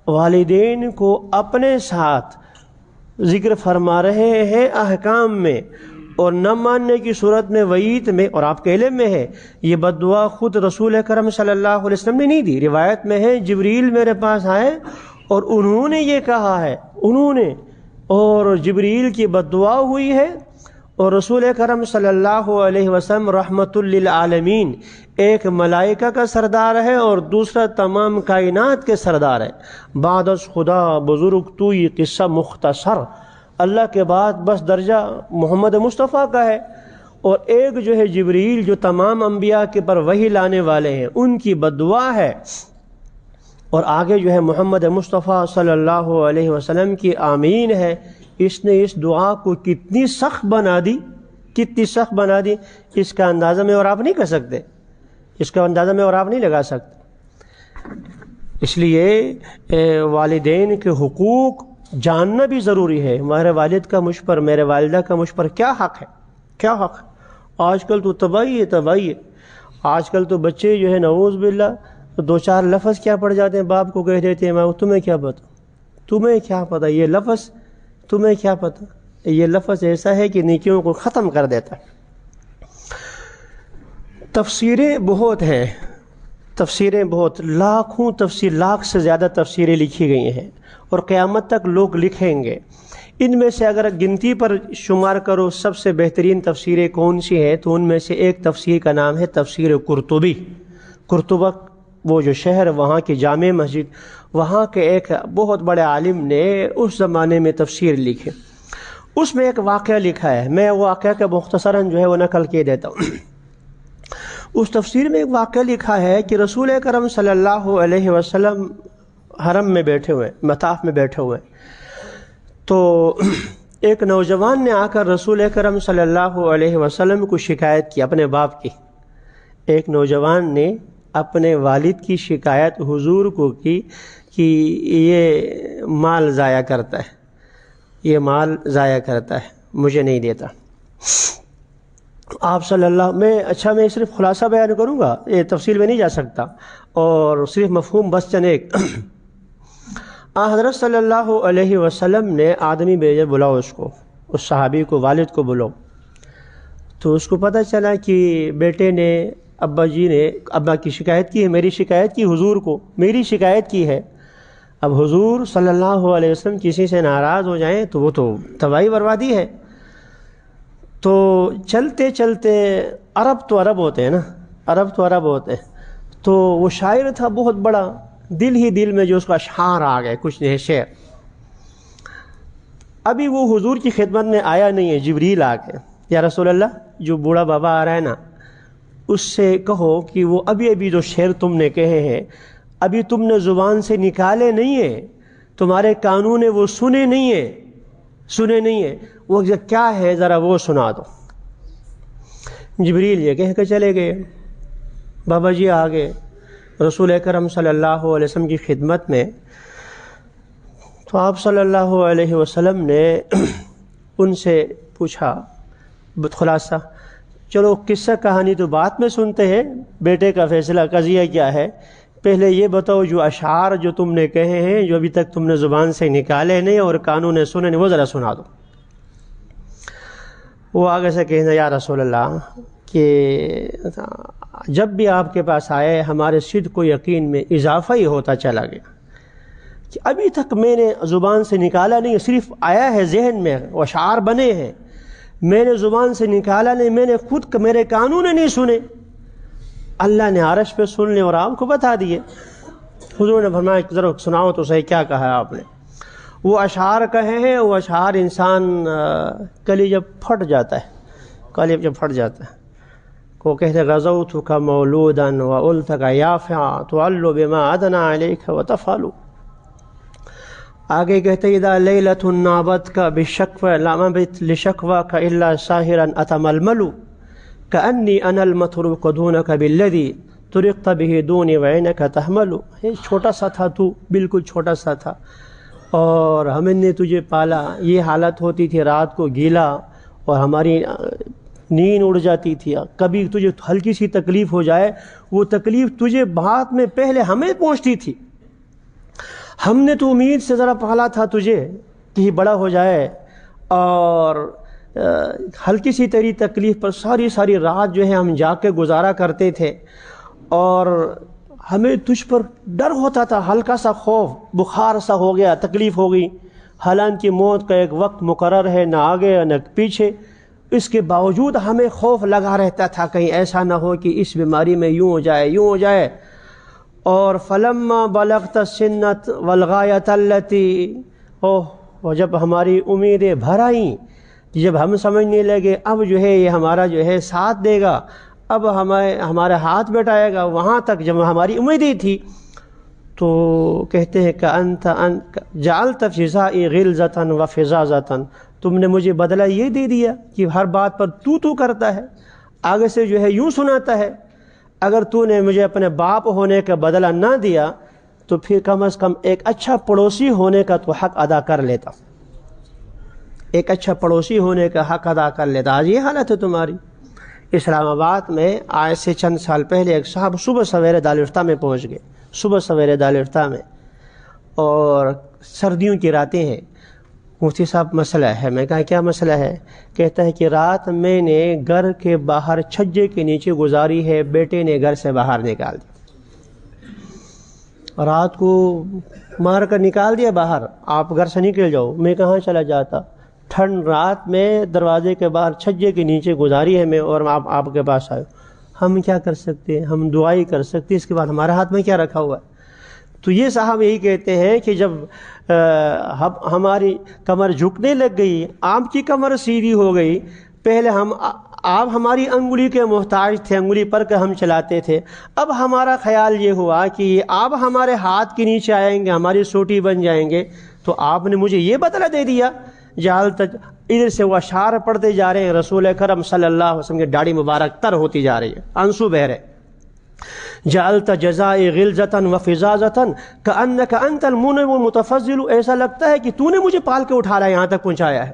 Speaker 1: والدین کو اپنے ساتھ ذکر فرما رہے ہیں احکام میں، اور نہ ماننے کی صورت میں وعید میں، اور آپ کے علم میں ہے یہ بد دعا خود رسول اکرم صلی اللہ علیہ وسلم نے نہیں دی، روایت میں ہے جبریل میرے پاس آئے اور انہوں نے یہ کہا ہے، اور جبریل کی بد دعا ہوئی ہے، اور رسول اکرم صلی اللہ علیہ وسلم رحمت للعالمین، ایک ملائکہ کا سردار ہے اور دوسرا تمام کائنات کے سردار ہے۔ بعد از خدا بزرگ تو یہ قصہ مختصر، اللہ کے بعد بس درجہ محمد مصطفیٰ کا ہے، اور ایک جو ہے جبریل جو تمام انبیاء کے پر وحی لانے والے ہیں ان کی بد دعا ہے، اور آگے جو ہے محمد مصطفیٰ صلی اللہ علیہ وسلم کی آمین ہے۔ اس نے اس دعا کو کتنی سخت بنا دی، اس کا اندازہ میں اور آپ نہیں کر سکتے، اس کا اندازہ میں اور آپ نہیں لگا سکتے۔ اس لیے والدین کے حقوق جاننا بھی ضروری ہے۔ ہمارے والد کا مجھ پر، میرے والدہ کا مجھ پر کیا حق ہے، کیا حق ہے۔ آج کل تو تباہی ہے۔ آج کل تو بچے جو ہے نعوذ باللہ 2-4 لفظ کیا پڑ جاتے ہیں، باپ کو کہہ دیتے ہیں میں تمہیں کیا پتہ، یہ لفظ تمہیں کیا پتہ، یہ لفظ ایسا ہے کہ نیکیوں کو ختم کر دیتا ہے۔ تفسیریں بہت ہیں، لاکھوں تفسیر، لاکھ سے زیادہ تفسیریں لکھی گئی ہیں اور قیامت تک لوگ لکھیں گے۔ ان میں سے اگر گنتی پر شمار کرو سب سے بہترین تفسیریں کون سی ہیں تو ان میں سے ایک تفسیر کا نام ہے تفسیر قرطبی۔ قرطبہ وہ جو شہر، وہاں کی جامع مسجد، وہاں کے ایک بہت بڑے عالم نے اس زمانے میں تفسیر لکھی۔ اس میں ایک واقعہ لکھا ہے، میں وہ واقعہ کے مختصراً جو ہے وہ نقل کیے دیتا ہوں۔ اس تفسیر میں ایک واقعہ لکھا ہے کہ رسول اکرم صلی اللہ علیہ وسلم حرم میں بیٹھے ہوئے، مطاف میں بیٹھے ہوئے، تو ایک نوجوان نے آ کر رسول اکرم صلی اللہ علیہ وسلم کو شکایت کی اپنے باپ کی۔ ایک نوجوان نے اپنے والد کی شکایت حضور کو کی کہ یہ مال ضائع کرتا ہے، یہ مال ضائع کرتا ہے، مجھے نہیں دیتا۔ آپ صلی اللہ میں صرف خلاصہ بیان کروں گا، یہ تفصیل میں نہیں جا سکتا، اور صرف مفہوم بس چند ایک۔ حضرت صلی اللہ علیہ وسلم نے آدمی بھیجے، بلاؤ اس کو، اس صحابی کو، والد کو بلاؤ۔ تو اس کو پتہ چلا کہ بیٹے نے ابا جی نے ابا کی شکایت کی ہے، میری شکایت کی حضور کو، میری شکایت کی ہے۔ اب حضور صلی اللہ علیہ وسلم کسی سے ناراض ہو جائیں تو وہ تو تباہی بربادی ہے۔ تو چلتے چلتے، عرب تو عرب ہوتے ہیں نا، عرب تو عرب ہوتے ہیں، تو وہ شاعر تھا بہت بڑا، دل ہی دل میں جو اس کا اشعار آ گئے، کچھ نہیں شعر۔ ابھی وہ حضور کی خدمت میں آیا نہیں ہے، جبریل آ کے، یا رسول اللہ جو بوڑھا بابا آ رہا ہے نا، اس سے کہو کہ وہ ابھی جو شعر تم نے کہے ہیں ابھی تم نے زبان سے نکالے نہیں ہیں، تمہارے کانوں نے وہ سنے نہیں ہیں، وہ کیا ہے ذرا وہ سنا دو۔ جبریل یہ کہہ کے چلے گئے، بابا جی آ گئے رسول اکرم صلی اللہ علیہ وسلم کی خدمت میں۔ تو آپ صلی اللہ علیہ وسلم نے ان سے پوچھا خلاصہ، چلو قصہ کہانی تو بعد میں سنتے ہیں، بیٹے کا فیصلہ قضیہ کیا ہے، پہلے یہ بتاؤ جو اشعار جو تم نے کہے ہیں، جو ابھی تک تم نے زبان سے نکالے نہیں اور کانوں نے سنے نہیں، وہ ذرا سنا دو۔ وہ آگے سے کہنا، یا رسول اللہ کہ جب بھی آپ کے پاس آئے ہمارے صدق و یقین میں اضافہ ہی ہوتا چلا گیا، کہ ابھی تک میں نے زبان سے نکالا نہیں، صرف آیا ہے ذہن میں، اشعار بنے ہیں، میں نے زبان سے نکالا نہیں، میں نے خود میرے کانوں نے نہیں سنے، اللہ نے عرش پہ سن لے اور آپ کو بتا دیے۔ حضور نے فرمایا کہ ذرا سناؤ تو صحیح کیا کہا ہے آپ نے۔ وہ اشعار کہے ہیں، وہ اشعار انسان کلی جب پھٹ جاتا ہے، قلب جب پھٹ جاتا ہے، وہ کہتے ہیں غزوتک مولودا وعلتک یافعا تعل بما ادنا علیک وتفعل۔ آگے کہتے ہیں اذا لیلۃ نابتک بالشکوى لم ابت لشکواک الا ساہرا اتململ کأنی انا المتروک دونک بالذی طرقت به دونی وعینک تحمل۔ یہ چھوٹا سا تھا، تو بالکل چھوٹا سا تھا، اور ہم نے تجھے پالا، یہ حالت ہوتی تھی رات کو گیلا اور ہماری نیند اڑ جاتی تھی، کبھی تجھے ہلکی سی تکلیف ہو جائے، وہ تکلیف تجھے بعد میں پہلے ہمیں پہنچتی تھی، ہم نے تو امید سے ذرا پالا تھا تجھے کہ یہ بڑا ہو جائے، اور ہلکی سی تیری تکلیف پر ساری رات جو ہے ہم جا کے گزارا کرتے تھے، اور ہمیں تجھ پر ڈر ہوتا تھا، ہلکا سا خوف، بخار سا ہو گیا، تکلیف ہو گئی، حالانکہ موت کا ایک وقت مقرر ہے، نہ آگے نہ پیچھے، اس کے باوجود ہمیں خوف لگا رہتا تھا کہیں ایسا نہ ہو کہ اس بیماری میں یوں ہو جائے۔ اور فلما بلغت السنۃ والغایۃ التی، اور جب ہماری امیدیں بھر آئیں، جب ہم سمجھنے لگے اب جو ہے یہ ہمارا جو ہے ساتھ دے گا، اب ہمارے ہاتھ بیٹھائے گا، وہاں تک جب ہماری امیدیں تھی، تو کہتے ہیں کہ انت جعلت فی ظائی غلظۃ وفظاظۃ، تم نے مجھے بدلہ یہ دے دیا کہ ہر بات پر تو کرتا ہے، آگے سے جو ہے یوں سناتا ہے۔ اگر تو نے مجھے اپنے باپ ہونے کا بدلہ نہ دیا تو پھر کم از کم ایک اچھا پڑوسی ہونے کا تو حق ادا کر لیتا، ایک اچھا پڑوسی ہونے کا حق ادا کر لیتا۔ آج یہ حالت ہے تمہاری۔ اسلام آباد میں آج سے چند سال پہلے ایک صاحب صبح سویرے دارالفتہ میں پہنچ گئے، صبح سویرے دارالفتہ میں، اور سردیوں کی راتیں ہیں۔ مفتی صاحب مسئلہ ہے، میں کہا کیا مسئلہ ہے؟ کہتا ہے کہ رات میں نے گھر کے باہر چھجے کے نیچے گزاری ہے، بیٹے نے گھر سے باہر نکال دیا، رات کو مار کر نکال دیا باہر، آپ گھر سے نکل جاؤ۔ میں کہاں چلا جاتا، ٹھنڈ رات میں دروازے کے باہر چھجے کے نیچے گزاری ہے میں، اور آپ کے پاس آئے، ہم کیا کر سکتے ہیں؟ ہم دعائی کر سکتے ہیں، اس کے بعد ہمارے ہاتھ میں کیا رکھا ہوا ہے؟ تو یہ صاحب یہی کہتے ہیں کہ جب ہماری کمر جھکنے لگ گئی، آپ کی کمر سیدھی ہو گئی، پہلے آپ ہماری انگلی کے محتاج تھے، انگلی پر کے ہم چلاتے تھے، اب ہمارا خیال یہ ہوا کہ آپ ہمارے ہاتھ کے نیچے آئیں گے، ہماری سوٹی بن جائیں گے، تو آپ نے مجھے یہ بدلہ دے دیا۔ ادھر سے وہ اشعار پڑھتے جا رہے ہیں، رسول اکرم صلی اللہ علیہ وسلم کی داڑھی مبارک تر ہوتی جا رہی ہے، آنسو بہ رہے۔ جعلت جزائی غلظۃ وفظاظۃ کأنک انت المنعم المتفضل، ایسا لگتا ہے کہ تو نے مجھے پال کے اٹھایا، یہاں تک پہنچایا ہے۔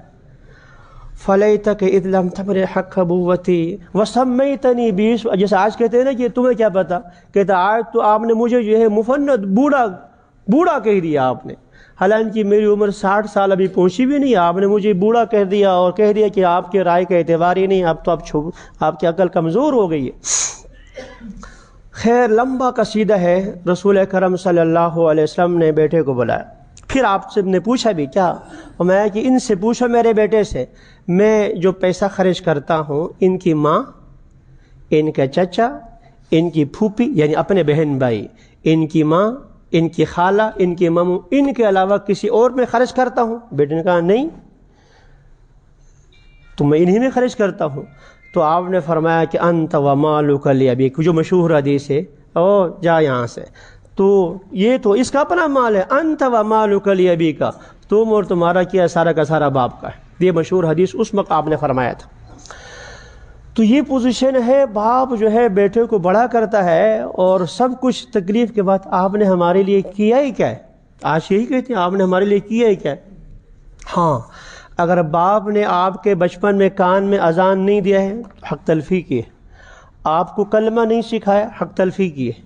Speaker 1: فلیتک اذ لم تبر حق ابوتی وسمیتنی بیس، جیسے آج کہتے ہیں نا کہ تمہیں کیا پتا، کہتا آج تو آپ نے مجھے جو ہے مفند بوڑھا کہہ دیا آپ نے، حالانکہ میری عمر 60 سال ابھی پہنچی بھی نہیں، آپ نے مجھے بوڑھا کہہ دیا اور کہہ دیا کہ آپ کے رائے کا اعتبار ہی نہیں، اب تو آپ کی عقل کمزور ہو گئی ہے۔ خیر لمبا قصیدہ ہے۔ رسول اکرم صلی اللہ علیہ وسلم نے بیٹے کو بلایا، پھر آپ سے نے پوچھا بھی کیا، اور میں کہ ان سے پوچھو میرے بیٹے سے، میں جو پیسہ خرچ کرتا ہوں ان کی ماں، ان کا چچا، ان کی پھوپھی یعنی اپنے بہن بھائی، ان کی ماں، ان کی خالہ، ان کی ماموں، ان کے علاوہ کسی اور میں خرچ کرتا ہوں؟ بیٹے نے کہا نہیں، تو میں انہی میں خرچ کرتا ہوں۔ تو آپ نے فرمایا کہ انت ومالک لابیک، جو مشہور حدیث ہے، او جا یہاں سے، تو یہ تو اس کا اپنا مال ہے، انت ومالک لابیک، تم اور تمہارا کیا سارا کا سارا باپ کا ہے، یہ مشہور حدیث اس وقت آپ نے فرمایا تھا۔ تو یہ پوزیشن ہے، باپ جو ہے بیٹے کو بڑا کرتا ہے، اور سب کچھ تکلیف کے بعد آپ نے ہمارے لیے کیا ہی کیا ہے؟ آج یہی کہتے ہیں آپ نے ہمارے لیے کیا ہی کیا ہے؟ ہاں، اگر باپ نے آپ کے بچپن میں کان میں اذان نہیں دیا ہے، حق تلفی کی ہے، آپ کو کلمہ نہیں سکھایا، حق تلفی کی ہے،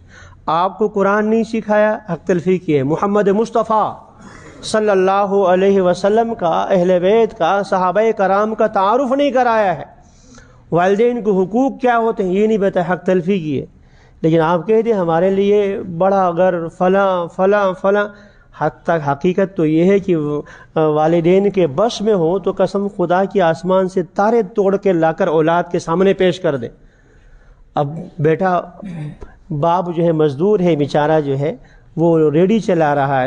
Speaker 1: آپ کو قرآن نہیں سکھایا، حق تلفی کی ہے، محمد مصطفیٰ صلی اللہ علیہ وسلم کا، اہل بیت کا، صحابہ کرام کا تعارف نہیں کرایا ہے، والدین کو حقوق کیا ہوتے ہیں یہ نہیں بتایا، حق تلفی کی ہے، لیکن آپ کہتے ہیں ہمارے لیے بڑا گھر فلاں فلاں فلاں۔ حتی حقیقت تو یہ ہے کہ والدین کے بس میں ہو تو قسم خدا کی آسمان سے تارے توڑ کے لا کر اولاد کے سامنے پیش کر دے۔ اب بیٹا، باپ جو ہے مزدور ہے بیچارہ، جو ہے وہ ریڈی چلا رہا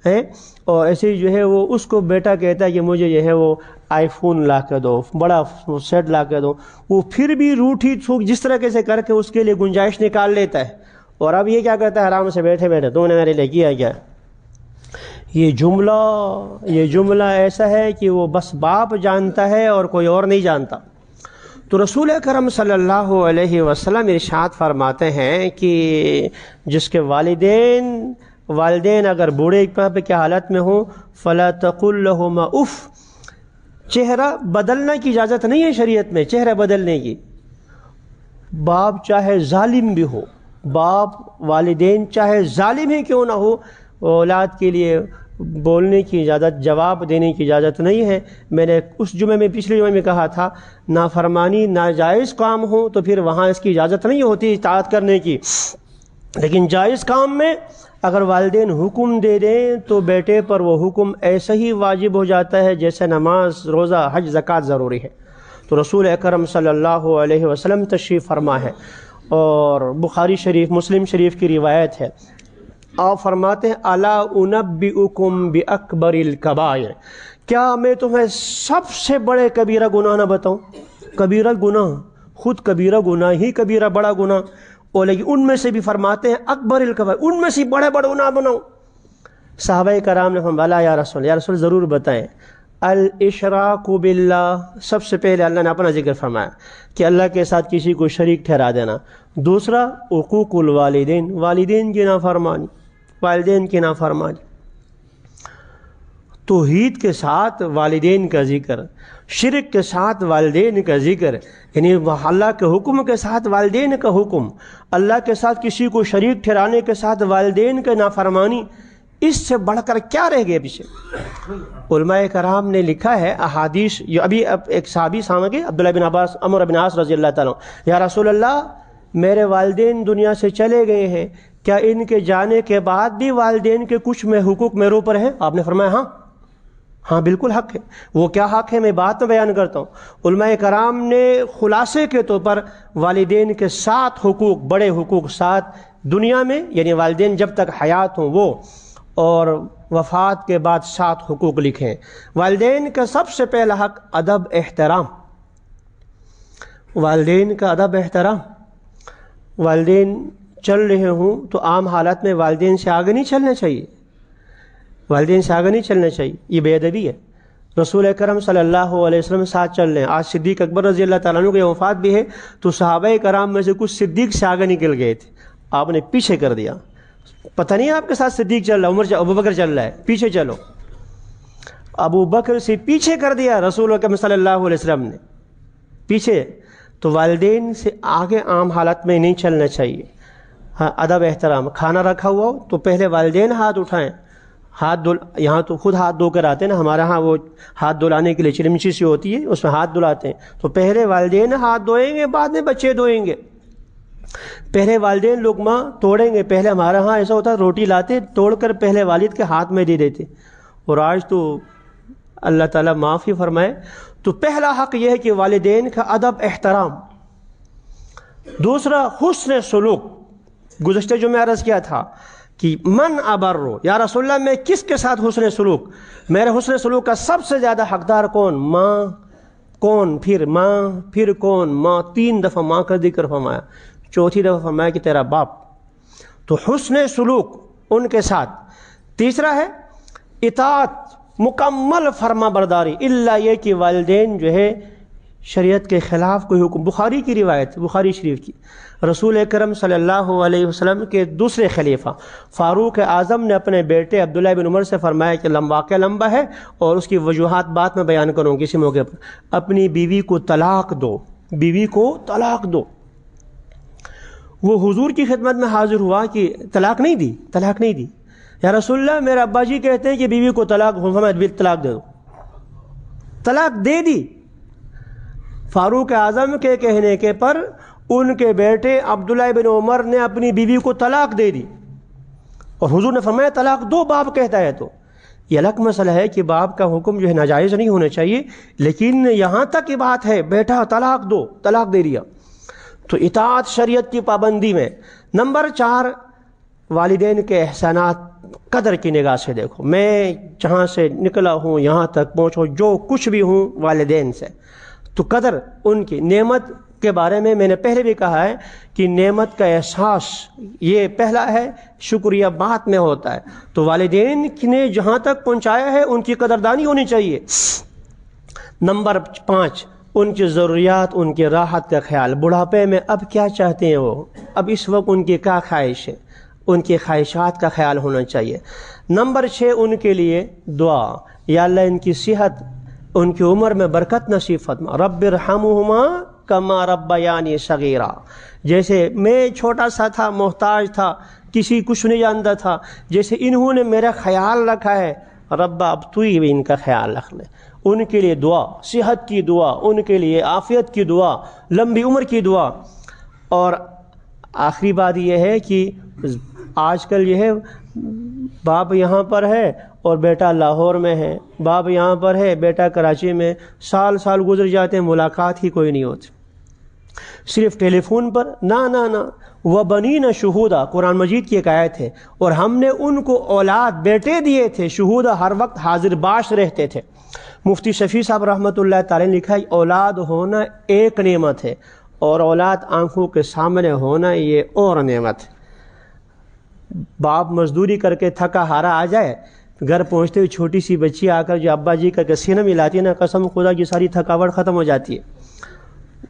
Speaker 1: ہے، اور ایسے جو ہے وہ اس کو بیٹا کہتا ہے کہ مجھے جو ہے وہ آئی فون لا کے دو، بڑا سیٹ لا کے دو، وہ پھر بھی روٹھی تھوک جس طرح سے کر کے اس کے لیے گنجائش نکال لیتا ہے، اور اب یہ کیا کرتا ہے، آرام سے بیٹھے بیٹھے تو نے میرے لیے کیا کیا۔ یہ جملہ ایسا ہے کہ وہ بس باپ جانتا ہے اور کوئی اور نہیں جانتا۔ تو رسول اکرم صلی اللہ علیہ وسلم ارشاد فرماتے ہیں کہ جس کے والدین اگر بوڑھے پہ کیا حالت میں ہوں، فلا تقل لهما اف، چہرہ بدلنے کی اجازت نہیں ہے شریعت میں، چہرہ بدلنے کی، باپ چاہے ظالم بھی ہو، باپ والدین چاہے ظالم ہی کیوں نہ ہو، اولاد کے لیے بولنے کی اجازت، جواب دینے کی اجازت نہیں ہے۔ میں نے اس پچھلے جمعے میں کہا تھا، نافرمانی ناجائز کام ہو تو پھر وہاں اس کی اجازت نہیں ہوتی اطاعت کرنے کی، لیکن جائز کام میں اگر والدین حکم دے دیں تو بیٹے پر وہ حکم ایسا ہی واجب ہو جاتا ہے جیسے نماز، روزہ، حج، زکوٰۃ ضروری ہے۔ تو رسول اکرم صلی اللہ علیہ وسلم تشریف فرما ہے، اور بخاری شریف، مسلم شریف کی روایت ہے، آپ فرماتے ہیں الا انبئکم باکبر الکبائر، کیا میں تمہیں سب سے بڑے کبیرہ گناہ نہ بتاؤں؟ کبیرہ گناہ، خود کبیرہ گناہ ہی کبیرہ بڑا گناہ، اور لیکن ان میں سے بھی فرماتے ہیں اکبر الکبائر، ان میں سے بڑے بڑے گناہ بناؤں۔ صحابہ کرام نے فرمایا یا رسول ضرور بتائیں۔ الاشراک باللہ، سب سے پہلے اللہ نے اپنا ذکر فرمایا کہ اللہ کے ساتھ کسی کو شریک ٹھہرا دینا۔ دوسرا حقوق الوالدین، والدین کی نافرمانی، والدین کی نافرمانی۔ توحید کے ساتھ والدین کا ذکر، شرک کے ساتھ والدین کا ذکر، یعنی اللہ کے حکم کے ساتھ والدین کا حکم، اللہ کے ساتھ کسی کو شریک ٹھہرانے کے ساتھ والدین کا نافرمانی، اس سے بڑھ کر کیا رہ گئے پیچھے؟ علماء کرام نے لکھا ہے احادیث، یہ ابھی ایک صحابی سامنے عبداللہ بن عباس، عمر بن عاص رضی اللہ تعالیٰ، یا رسول اللہ میرے والدین دنیا سے چلے گئے ہیں، کیا ان کے جانے کے بعد بھی والدین کے کچھ میں حقوق میرے اوپر ہیں؟ آپ نے فرمایا ہاں بالکل حق ہے. وہ کیا حق ہے میں بعد میں بیان کرتا ہوں. علماء کرام نے خلاصے کے طور پر والدین کے 7 حقوق، بڑے حقوق 7 دنیا میں، یعنی والدین جب تک حیات ہوں وہ، اور وفات کے بعد 7 حقوق لکھیں. والدین کا سب سے پہلا حق ادب احترام. والدین کا ادب احترام. والدین چل رہے ہوں تو عام حالات میں والدین سے آگے نہیں چلنا چاہیے. والدین سے آگے نہیں چلنا چاہیے، یہ بے ادبی ہے. رسول اکرم صلی اللہ علیہ وسلم ساتھ چل رہے ہیں. آج صدیق اکبر رضی اللہ تعالیٰ عنہ کی وفات بھی ہے تو صحابہ کرام میں سے کچھ صدیق سے آگے نکل گئے تھے، آپ نے پیچھے کر دیا. پتہ نہیں آپ کے ساتھ صدیق چل رہا ہے، ابو بکر چل رہا ہے، پیچھے چلو. ابو بکر سے پیچھے کر دیا رسول اکرم صلی اللہ علیہ وسلم نے، پیچھے. تو والدین سے آگے عام حالات میں نہیں چلنا چاہیے. ہاں ادب احترام. کھانا رکھا ہوا ہو تو پہلے والدین ہاتھ اٹھائیں. یہاں تو خود ہاتھ دھو کر آتے ہیں نا، ہمارے ہاں وہ ہاتھ دھلانے کے لیے چرمچی سی ہوتی ہے، اس میں ہاتھ دھلاتے ہیں. تو پہلے والدین ہاتھ دھوئیں گے، بعد میں بچے دھوئیں گے. پہلے والدین لقمہ توڑیں گے. پہلے ہمارے ہاں ایسا ہوتا ہے روٹی لاتے توڑ کر پہلے والد کے ہاتھ میں دے دیتے، اور آج تو اللہ تعالیٰ معافی فرمائے. تو پہلا حق یہ ہے کہ والدین کا ادب احترام. دوسرا حسن سلوک. گزشتہ جو میں عرض کیا تھا کہ من ابرو، یا رسول اللہ میں کس کے ساتھ حسن سلوک؟ میرے حسن سلوک کا سب سے زیادہ حقدار کون؟ ماں. کون؟ پھر ماں، پھر کون؟ ماں. 3 دفعہ ماں کا ذکر فرمایا، 4تھی دفعہ فرمایا کہ تیرا باپ. تو حسن سلوک ان کے ساتھ. تیسرا ہے اطاعت، مکمل فرما برداری، الا یہ کہ والدین جو ہے شریعت کے خلاف کوئی حکم. بخاری کی روایت، بخاری شریف کی، رسول اکرم صلی اللہ علیہ وسلم کے دوسرے خلیفہ فاروق اعظم نے اپنے بیٹے عبداللہ بن عمر سے فرمایا کہ واقعہ لمبا ہے اور اس کی وجوہات بعد میں بیان کروں کسی موقع پر. اپنی بیوی کو طلاق دو، بیوی کو طلاق دو. وہ حضور کی خدمت میں حاضر ہوا کہ طلاق نہیں دی، طلاق نہیں دی. یا رسول اللہ میرے ابا جی کہتے ہیں کہ بیوی کو طلاق طلاق دے دو. طلاق دے دی. فاروق اعظم کے کہنے کے پر ان کے بیٹے عبداللہ بن عمر نے اپنی بیوی کو طلاق دے دی، اور حضور نے فرمایا طلاق دو، باپ کہتا ہے. تو یہ الگ مسئلہ ہے کہ باپ کا حکم جو ہے ناجائز نہیں ہونا چاہیے، لیکن یہاں تک کی بات ہے بیٹا طلاق دو، طلاق دے دیا. تو اطاعت شریعت کی پابندی میں. نمبر 4 والدین کے احسانات قدر کی نگاہ سے دیکھو. میں جہاں سے نکلا ہوں یہاں تک پہنچو، جو کچھ بھی ہوں والدین سے، تو قدر ان کی نعمت کے بارے میں نے پہلے بھی کہا ہے کہ نعمت کا احساس یہ پہلا ہے، شکریہ بعد میں ہوتا ہے. تو والدین نے جہاں تک پہنچایا ہے ان کی قدردانی ہونی چاہیے. نمبر 5 ان کی ضروریات، ان کی راحت کا خیال. بڑھاپے میں اب کیا چاہتے ہیں وہ، اب اس وقت ان کی کیا خواہش ہے، ان کی خواہشات کا خیال ہونا چاہیے. نمبر 6 ان کے لیے دعا. یا اللہ ان کی صحت، ان کی عمر میں برکت نصیب فرما. رب ارحمہما کما ربیانی صغیرا. جیسے میں چھوٹا سا تھا، محتاج تھا، کسی کچھ نہیں جانتا تھا، جیسے انہوں نے میرا خیال رکھا ہے، ربا اب تو ہی ان کا خیال رکھ لے. ان کے لیے دعا، صحت کی دعا، ان کے لیے عافیت کی دعا، لمبی عمر کی دعا. اور آخری بات یہ ہے کہ آج کل یہ ہے باپ یہاں پر ہے اور بیٹا لاہور میں ہے، باپ یہاں پر ہے بیٹا کراچی میں، سال سال گزر جاتے ہیں، ملاقات ہی کوئی نہیں ہوتی، صرف ٹیلی فون پر. نہ وَبَنِينَ شُهُودًا قرآن مجید کی ایک آیت ہے، اور ہم نے ان کو اولاد بیٹے دیے تھے. شہودہ ہر وقت حاضر باش رہتے تھے. مفتی شفیع صاحب رحمۃ اللہ تعالی نے لکھا ہے اولاد ہونا ایک نعمت ہے، اور اولاد آنکھوں کے سامنے ہونا یہ اور نعمت ہے. باپ مزدوری کر کے تھکا ہارا آ جائے، گھر پہنچتے ہوئے چھوٹی سی بچی آ کر جو ابا جی کر کے سینہ ملاتی ہے نا، قسم خدا کی ساری تھکاوٹ ختم ہو جاتی ہے.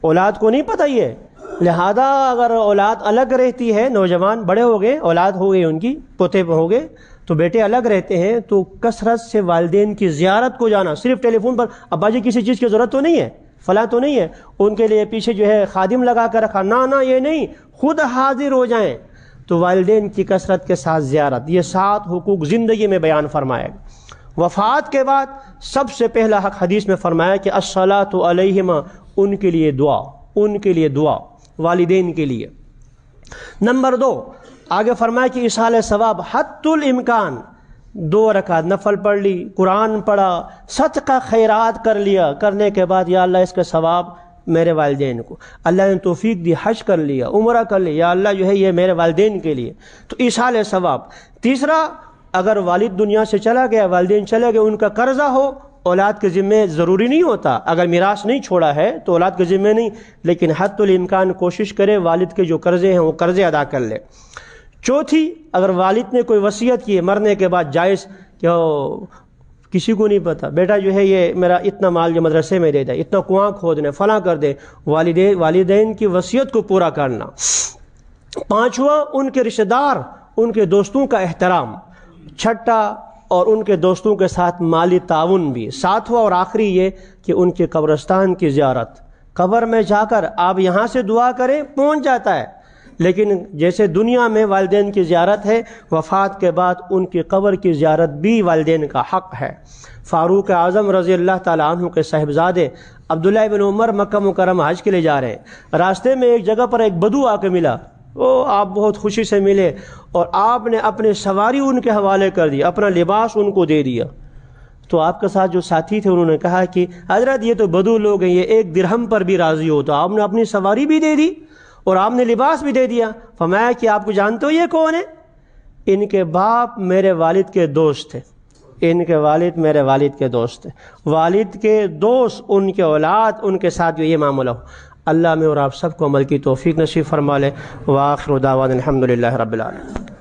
Speaker 1: اولاد کو نہیں پتہ یہ. لہذا اگر اولاد الگ رہتی ہے، نوجوان بڑے ہو گئے، اولاد ہو گئی ان کی، پوتے ہو گئے، تو بیٹے الگ رہتے ہیں، تو کثرت سے والدین کی زیارت کو جانا. صرف ٹیلی فون پر ابا جی کسی چیز کی ضرورت تو نہیں ہے، فلاں تو نہیں ہے، ان کے لیے پیچھے جو ہے خادم لگا کر رکھا. نہ یہ نہیں، خود حاضر ہو جائیں. تو والدین کی کثرت کے ساتھ زیارت. یہ 7 حقوق زندگی میں بیان فرمایا. وفات کے بعد سب سے پہلا حق حدیث میں فرمایا کہ الصلاۃ علیہما، ان کے لیے دعا، ان کے لیے دعا، والدین کے لیے. نمبر 2 آگے فرمایا کہ ایصال ثواب حتی الامکان، 2 رکعت نفل پڑھ لی، قرآن پڑھا، صدقہ خیرات کر لیا، کرنے کے بعد یا اللہ اس کا ثواب میرے والدین کو، اللہ نے توفیق دی حج کر لیا، عمرہ کر لیا، یا اللہ جو ہے یہ میرے والدین کے لیے، تو ایصال ثواب۔ تیسرا، اگر والد دنیا سے چلا گیا، والدین چلے گئے، ان کا قرضہ ہو، اولاد کے ذمے ضروری نہیں ہوتا، اگر میراث نہیں چھوڑا ہے تو اولاد کے ذمے نہیں، لیکن حد الامکان کوشش کرے والد کے جو قرضے ہیں وہ قرضے ادا کر لے۔ چوتھی، اگر والد نے کوئی وصیت کی ہے مرنے کے بعد، جائز کہ کسی کو نہیں پتا، بیٹا جو ہے یہ میرا اتنا مال جو مدرسے میں دے دے، اتنا کنواں کھود دے، فلاں کر دے، والدین کی وصیت کو پورا کرنا۔ پانچواں، ان کے رشتہ دار، ان کے دوستوں کا احترام۔ چھٹا، اور ان کے دوستوں کے ساتھ مالی تعاون بھی۔ ساتواں اور آخری یہ کہ ان کے قبرستان کی زیارت، قبر میں جا کر آپ یہاں سے دعا کریں پہنچ جاتا ہے، لیکن جیسے دنیا میں والدین کی زیارت ہے، وفات کے بعد ان کی قبر کی زیارت بھی والدین کا حق ہے۔ فاروق اعظم رضی اللہ تعالیٰ عنہ کے صاحبزادے عبداللہ بن عمر مکہ مکرمہ حج کے لیے جا رہے ہیں، راستے میں ایک جگہ پر ایک بدو آ کے ملا، آپ بہت خوشی سے ملے اور آپ نے اپنی سواری ان کے حوالے کر دی، اپنا لباس ان کو دے دیا۔ تو آپ کے ساتھ جو ساتھی تھے انہوں نے کہا کہ حضرت یہ تو بدو لوگ ہیں، یہ 1 درہم پر بھی راضی ہو، تو آپ نے اپنی سواری بھی دے دی اور آپ نے لباس بھی دے دیا۔ فرمایا کہ آپ کو جانتے ہو یہ کون ہے؟ ان کے باپ میرے والد کے دوست تھے، ان کے والد میرے والد کے دوست تھے، والد کے دوست ان کے اولاد ان کے ساتھ یہ معاملہ ہو۔ اللہ میں اور آپ سب کو عمل کی توفیق نصیب فرما لے۔ وآخر دعوانا الحمدللہ رب العالمین۔